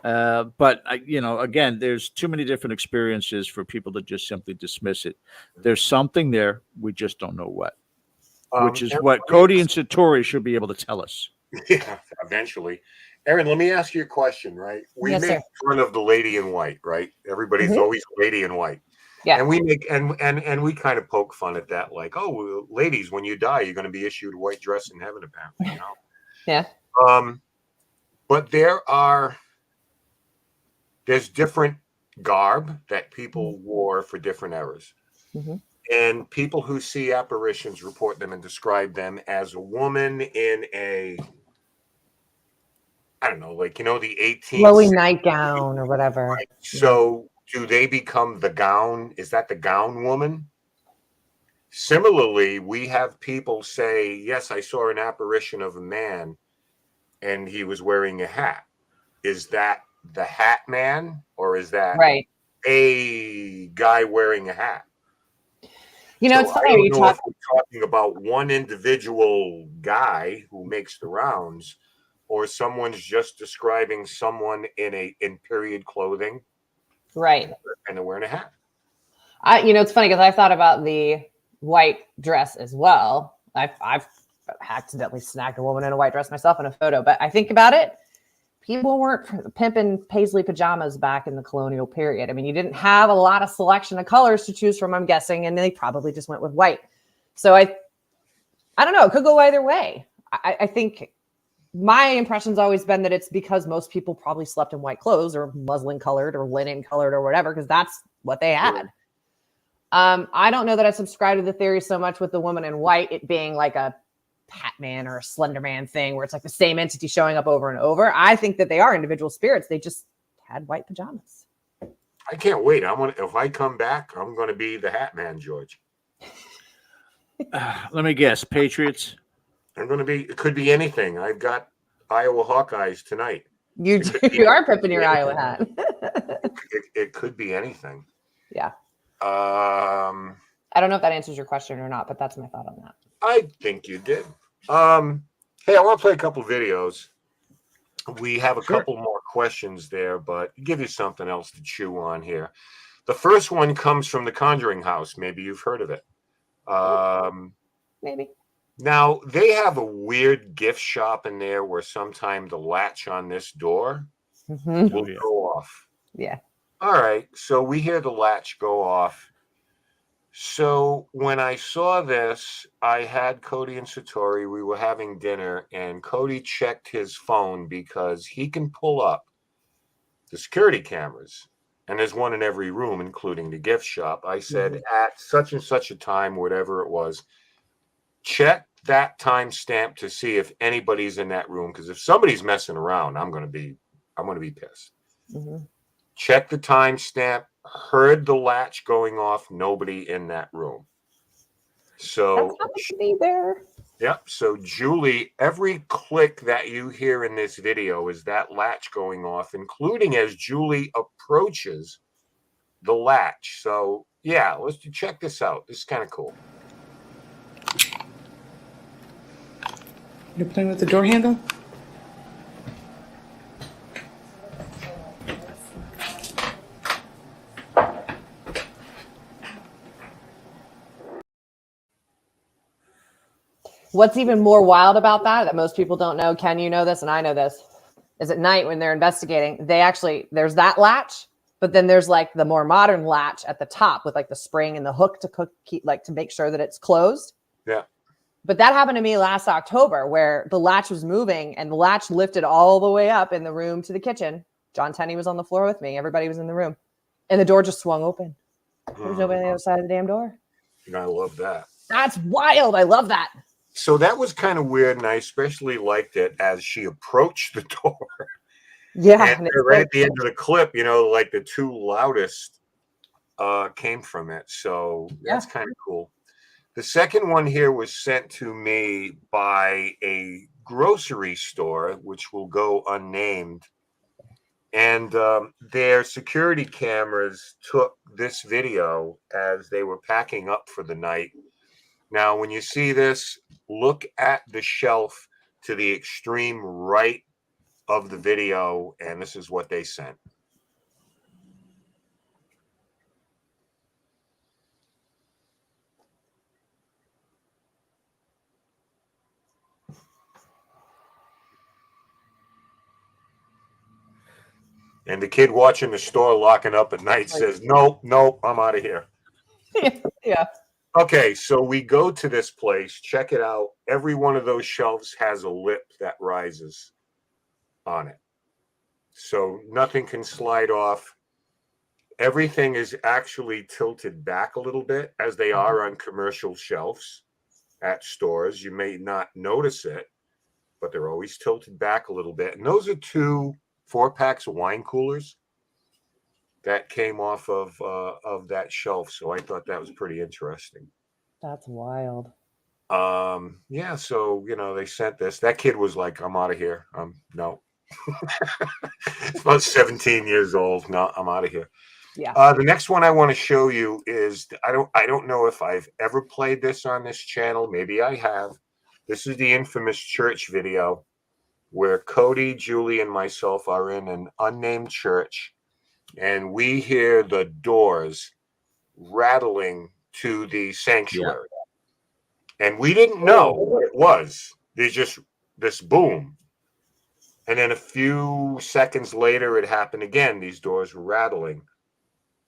but again, there's too many different experiences for people to just simply dismiss it. There's something there, we just don't know what. Which is what Cody and Satori should be able to tell us. Yeah, eventually. Aaron, let me ask you a question, right? We make fun of the lady in white, right? Everybody's always lady in white. Yeah. And we make and we kind of poke fun at that, like, oh, ladies, when you die, you're going to be issued a white dress in heaven, apparently, Yeah. But there's different garb that people wore for different eras. Mm-hmm. And people who see apparitions report them and describe them as a woman in a, I don't know, like, the 18th flowy nightgown or whatever. Right? So do they become the gown? Is that the gown woman? Similarly, we have people say, yes, I saw an apparition of a man and he was wearing a hat. Is that the hat man, or is that a guy wearing a hat? It's funny. If we're talking about one individual guy who makes the rounds, or someone's just describing someone in period clothing, right? And they're wearing a hat. It's funny because I've thought about the white dress as well. I've accidentally snagged a woman in a white dress myself in a photo, but I think about it. People weren't pimping paisley pajamas back in the colonial period. I mean, you didn't have a lot of selection of colors to choose from, I'm guessing, and they probably just went with white. So I don't know. It could go either way. I think my impression's always been that it's because most people probably slept in white clothes or muslin colored or linen colored or whatever, because that's what they had. I don't know that I subscribe to the theory so much with the woman in white, it being like a Batman or a Slender Man thing where it's like the same entity showing up over and over. I think that they are individual spirits. They just had white pajamas. I can't wait. If I come back, I'm going to be the Hat Man, George. Let me guess. Patriots? It could be anything. I've got Iowa Hawkeyes tonight. You are pimping your Iowa hat. It could be anything. Yeah. I don't know if that answers your question or not, but that's my thought on that. I think you did. Hey, I want to play a couple videos. We have a couple more questions there, but give you something else to chew on here. The first one comes from the Conjuring House. Maybe you've heard of it. Maybe. Now, they have a weird gift shop in there where sometime the latch on this door will go off. Yeah. All right. So we hear the latch go off. So when I saw this, I had Cody and Satori. We were having dinner, and Cody checked his phone because he can pull up the security cameras, and there's one in every room, including the gift shop. I said, at such and such a time, whatever it was, check that timestamp to see if anybody's in that room. Because if somebody's messing around, I'm gonna be pissed. Check the timestamp. Heard the latch going off. Nobody in that room. So there. Yep. So Julie, every click that you hear in this video is that latch going off, including as Julie approaches the latch. So yeah, let's check this out. This is kind of cool. You're playing with the door handle? What's even more wild about that most people don't know, Ken, you know this and I know this, is at night when they're investigating, there's that latch, but then there's like the more modern latch at the top with like the spring and the hook to make sure that it's closed. Yeah. But that happened to me last October where the latch was moving and the latch lifted all the way up in the room to the kitchen. John Tenney was on the floor with me. Everybody was in the room and the door just swung open. There was nobody on the other side of the damn door. I love that. That's wild. I love that. So that was kind of weird, and I especially liked it as she approached the door. Yeah. And right at the end of the clip, like the two loudest came from it. So that's kind of cool. The second one here was sent to me by a grocery store, which will go unnamed. And their security cameras took this video as they were packing up for the night. Now, when you see this, look at the shelf to the extreme right of the video, and this is what they sent. And the kid watching the store locking up at night says, nope, I'm out of here. Yeah. Okay, so we go to this place, check it out. Every one of those shelves has a lip that rises on it. So nothing can slide off. Everything is actually tilted back a little bit, as they are on commercial shelves at stores. You may not notice it, but they're always tilted back a little bit. And those are 2 4-packs of wine coolers that came off of that shelf. So I thought that was pretty interesting. That's wild. Yeah. So, they sent this. That kid was like, I'm out of here. No. It's about 17 years old. No, I'm out of here. Yeah. The next one I want to show you is, I don't know if I've ever played this on this channel. Maybe I have. This is the infamous church video where Cody, Julie, and myself are in an unnamed church, and we hear the doors rattling to the sanctuary. Yeah. And we didn't know what it was. There's just this boom. And then a few seconds later, it happened again. These doors were rattling.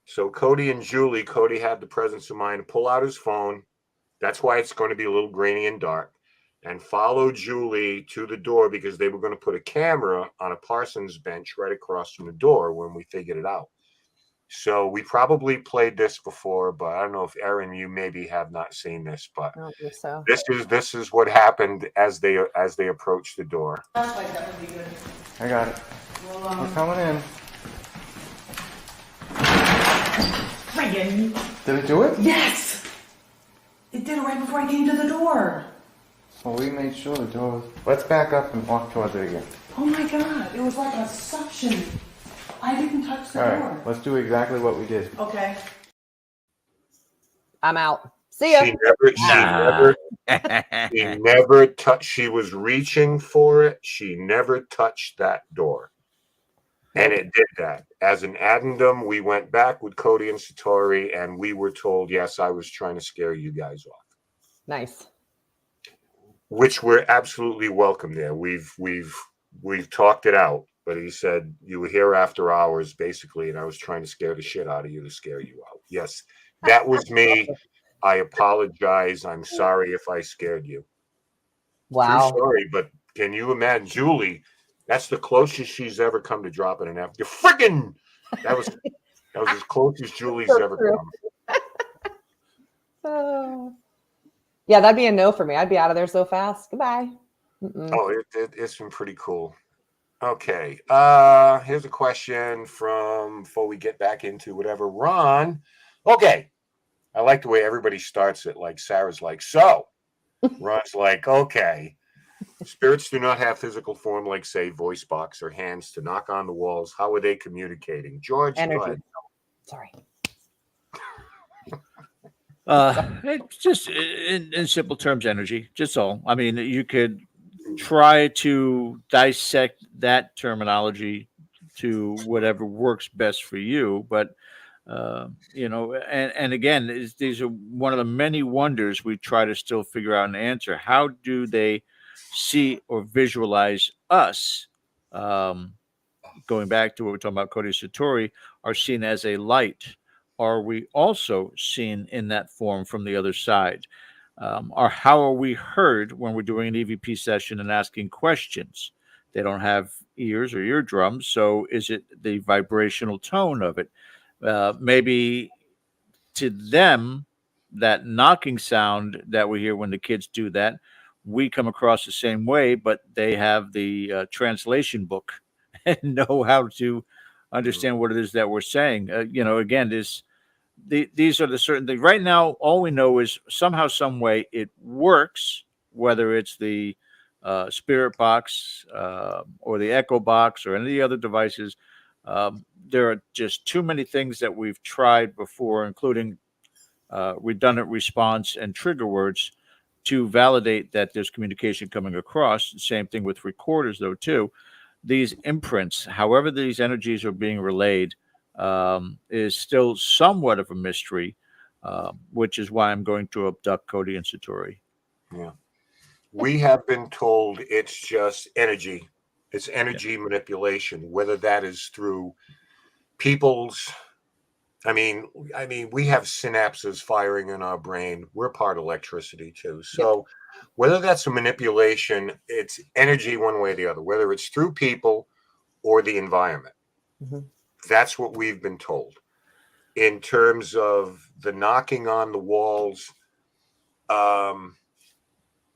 So Cody had the presence of mind to pull out his phone. That's why it's going to be a little grainy and dark. And follow Julie to the door because they were going to put a camera on a Parsons bench right across from the door when we figured it out. So we probably played this before, but I don't know if Erin, you maybe have not seen this, but I don't think so. This is what happened as they approached the door. I got it. We're coming in. Did it do it? Yes! It did it right before I came to the door. Well, we made sure the door was... Let's back up and walk towards it again. Oh my god, it was like a suction. I didn't touch the door. All right, let's do exactly what we did. Okay. I'm out. See ya. She never touched. She was reaching for it. She never touched that door. And it did that. As an addendum, we went back with Cody and Satori, and we were told, yes, I was trying to scare you guys off. Nice. Which we're absolutely welcome there. We've talked it out, but he said you were here after hours, basically, and I was trying to scare the shit out of you to scare you out. Yes, that was me. I apologize. I'm sorry if I scared you. Wow. True story, but can you imagine Julie? That's the closest she's ever come to dropping an F. You friggin' that was as close as Julie's So ever true. come. Yeah, that'd be a no for me. I'd be out of there so fast. Goodbye. Mm-mm. Oh, it's been pretty cool. Okay. Here's a question from before we get back into whatever. Ron. Okay. I like the way everybody starts it. Like Sarah's like, so. Ron's like, okay. Spirits do not have physical form like, say, voice box or hands to knock on the walls. How are they communicating? George, Energy. go ahead. Sorry. It's just in simple terms, energy. Just all. I mean, you could try to dissect that terminology to whatever works best for you, but and again, these are one of the many wonders we try to still figure out and answer. How do they see or visualize us? Going back to what we're talking about, Cody Satori, are seen as a light. Are we also seen in that form from the other side? Or how are we heard when we're doing an EVP session and asking questions? They don't have ears or eardrums, so is it the vibrational tone of it? Maybe to them, that knocking sound that we hear when the kids do that, we come across the same way, but they have the translation book and know how to understand what it is that we're saying. Again, these are the certain things. Right now, all we know is somehow, some way, it works. Whether it's the spirit box or the echo box or any of the other devices, there are just too many things that we've tried before, including redundant response and trigger words, to validate that there's communication coming across. Same thing with recorders, though, too. These imprints, however these energies are being relayed, is still somewhat of a mystery, which is why I'm going to abduct Cody and Satori. Yeah. We have been told it's just energy. It's energy manipulation, whether that is through people's. I mean, we have synapses firing in our brain. We're part electricity too. So whether that's a manipulation, it's energy one way or the other, whether it's through people or the environment. Mm-hmm. That's what we've been told. In terms of the knocking on the walls,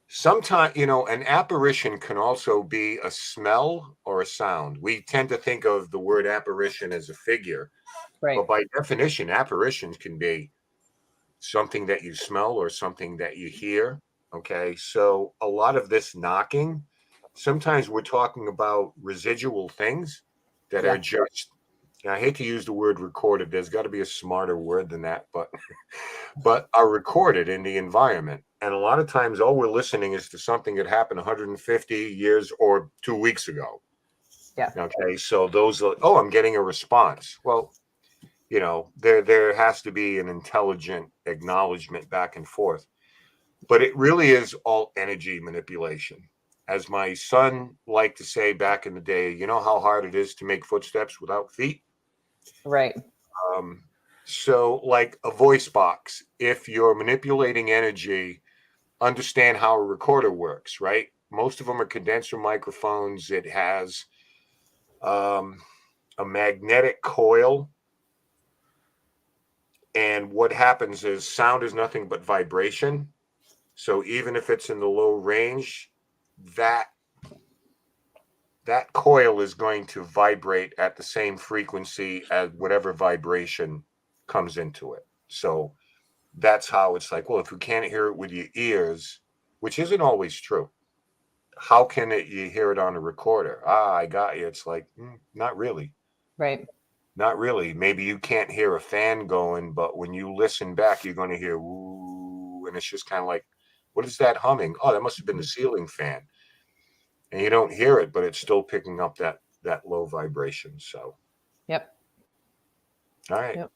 sometimes, an apparition can also be a smell or a sound. We tend to think of the word apparition as a figure, right? But by definition, apparitions can be something that you smell or something that you hear. Okay. So a lot of this knocking, sometimes we're talking about residual things that are just, I hate to use the word recorded. There's got to be a smarter word than that, but are recorded in the environment. And a lot of times all we're listening is to something that happened 150 years or 2 weeks ago. Yeah. Okay. So those are, I'm getting a response. Well, there has to be an intelligent acknowledgement back and forth. But it really is all energy manipulation. As my son liked to say back in the day, you know how hard it is to make footsteps without feet? Right. So like a voice box, if you're manipulating energy, understand how a recorder works, right? Most of them are condenser microphones. It has a magnetic coil. And what happens is sound is nothing but vibration. So even if it's in the low range, that coil is going to vibrate at the same frequency as whatever vibration comes into it. So that's how it's like, well, if you can't hear it with your ears, which isn't always true, how can you hear it on a recorder? I got you. It's like, not really. Right. Not really. Maybe you can't hear a fan going, but when you listen back, you're going to hear woo, and it's just kind of like, what is that humming? Oh, that must have been the ceiling fan. And you don't hear it, but it's still picking up that low vibration. So, yep. All right. Yep.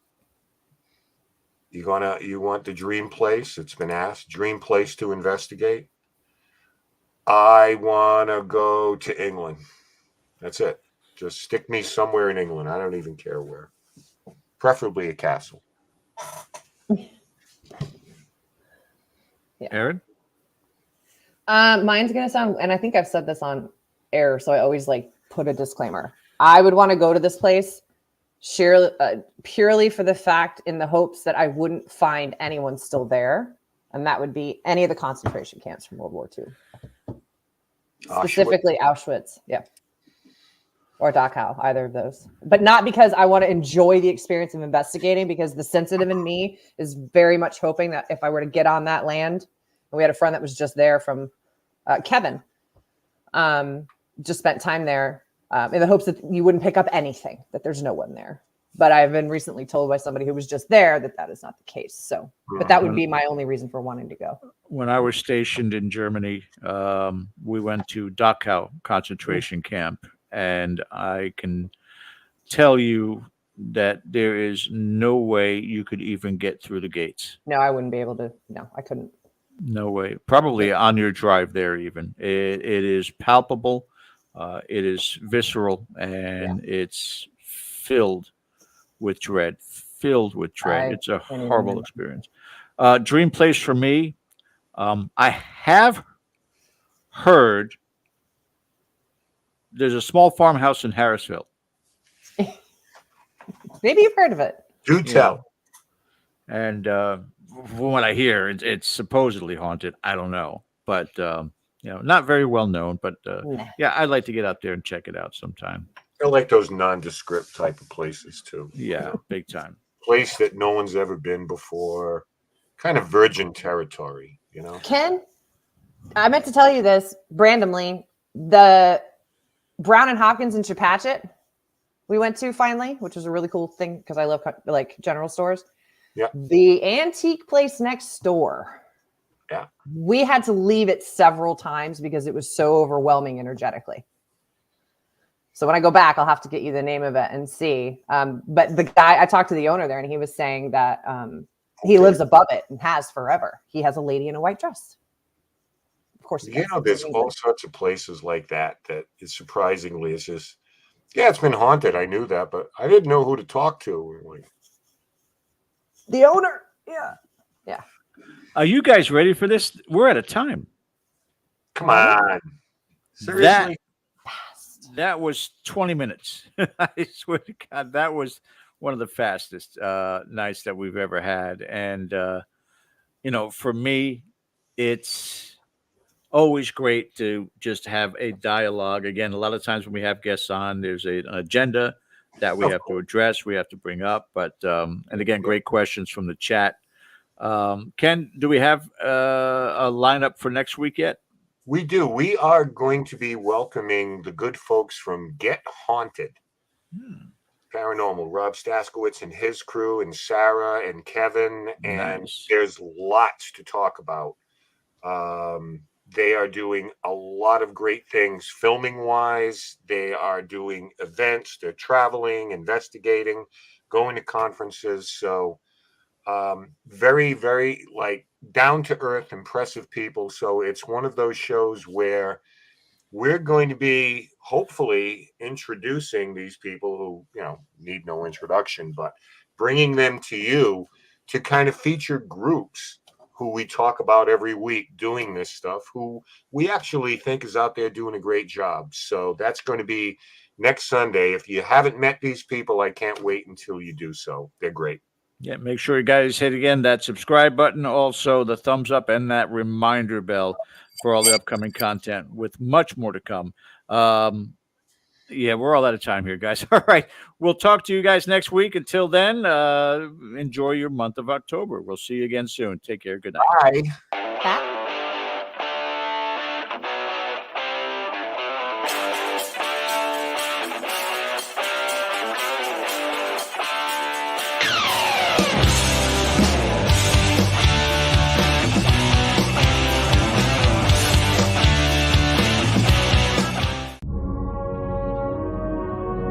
You want the dream place? It's been asked. Dream place to investigate. I want to go to England. That's it. Just stick me somewhere in England. I don't even care where. Preferably a castle. Aaron? Mine's gonna sound, and I think I've said this on air, so I always like put a disclaimer. I would want to go to this place purely for the fact, in the hopes that I wouldn't find anyone still there, and that would be any of the concentration camps from World War II, specifically Auschwitz, or Dachau, either of those. But not because I want to enjoy the experience of investigating, because the sensitive in me is very much hoping that if I were to get on that land, and we had a friend that was just there from Kevin, just spent time there in the hopes that you wouldn't pick up anything, that there's no one there. But I've been recently told by somebody who was just there that that is not the case. So, but that would be my only reason for wanting to go. When I was stationed in Germany, we went to Dachau concentration camp, and I can tell you that there is no way you could even get through the gates. No, I wouldn't be able to. No, I couldn't. No way. Probably on your drive there, even. It is palpable. It is visceral, and it's filled with dread. It's a horrible experience. Dream place for me. I have heard there's a small farmhouse in Harrisville. Maybe you've heard of it. Do tell. And from what I hear, it's supposedly haunted. I don't know, but not very well known. But I'd like to get out there and check it out sometime. I like those nondescript type of places too. Yeah, big time. Place that no one's ever been before, kind of virgin territory. Ken, I meant to tell you this randomly. The Brown and Hopkins in Chepachet we went to finally, which was a really cool thing because I love like general stores. Yeah. The antique place next door. Yeah. We had to leave it several times because it was so overwhelming energetically. So when I go back, I'll have to get you the name of it and see. But the guy, I talked to the owner there, and he was saying that he lives above it and has forever. He has a lady in a white dress. Of course. There's all sorts of places like that is surprisingly, it's just, it's been haunted. I knew that, but I didn't know who to talk to. Like, the owner. Yeah. Yeah. Are you guys ready for this? We're out of time. Come on. Seriously? That was 20 minutes. I swear to God, that was one of the fastest nights that we've ever had. And, for me, it's always great to just have a dialogue. Again, a lot of times when we have guests on, there's an agenda that we have to address, we have to bring up. But, and again, great questions from the chat. Ken, do we have a lineup for next week yet? We do. We are going to be welcoming the good folks from Get Haunted. Paranormal, Rob Staskowitz and his crew, and Sarah and Kevin. And there's lots to talk about. They are doing a lot of great things filming wise. They are doing events. They're traveling, investigating, going to conferences. So very, very down to earth, impressive people. So it's one of those shows where we're going to be hopefully introducing these people who, need no introduction, but bringing them to you to kind of feature groups who we talk about every week doing this stuff, who we actually think is out there doing a great job. So that's going to be next Sunday. If you haven't met these people, I can't wait until you do so. They're great. Yeah, make sure you guys hit again that subscribe button, also the thumbs up and that reminder bell for all the upcoming content with much more to come. We're all out of time here, guys. All right. We'll talk to you guys next week. Until then, enjoy your month of October. We'll see you again soon. Take care. Good night. Bye.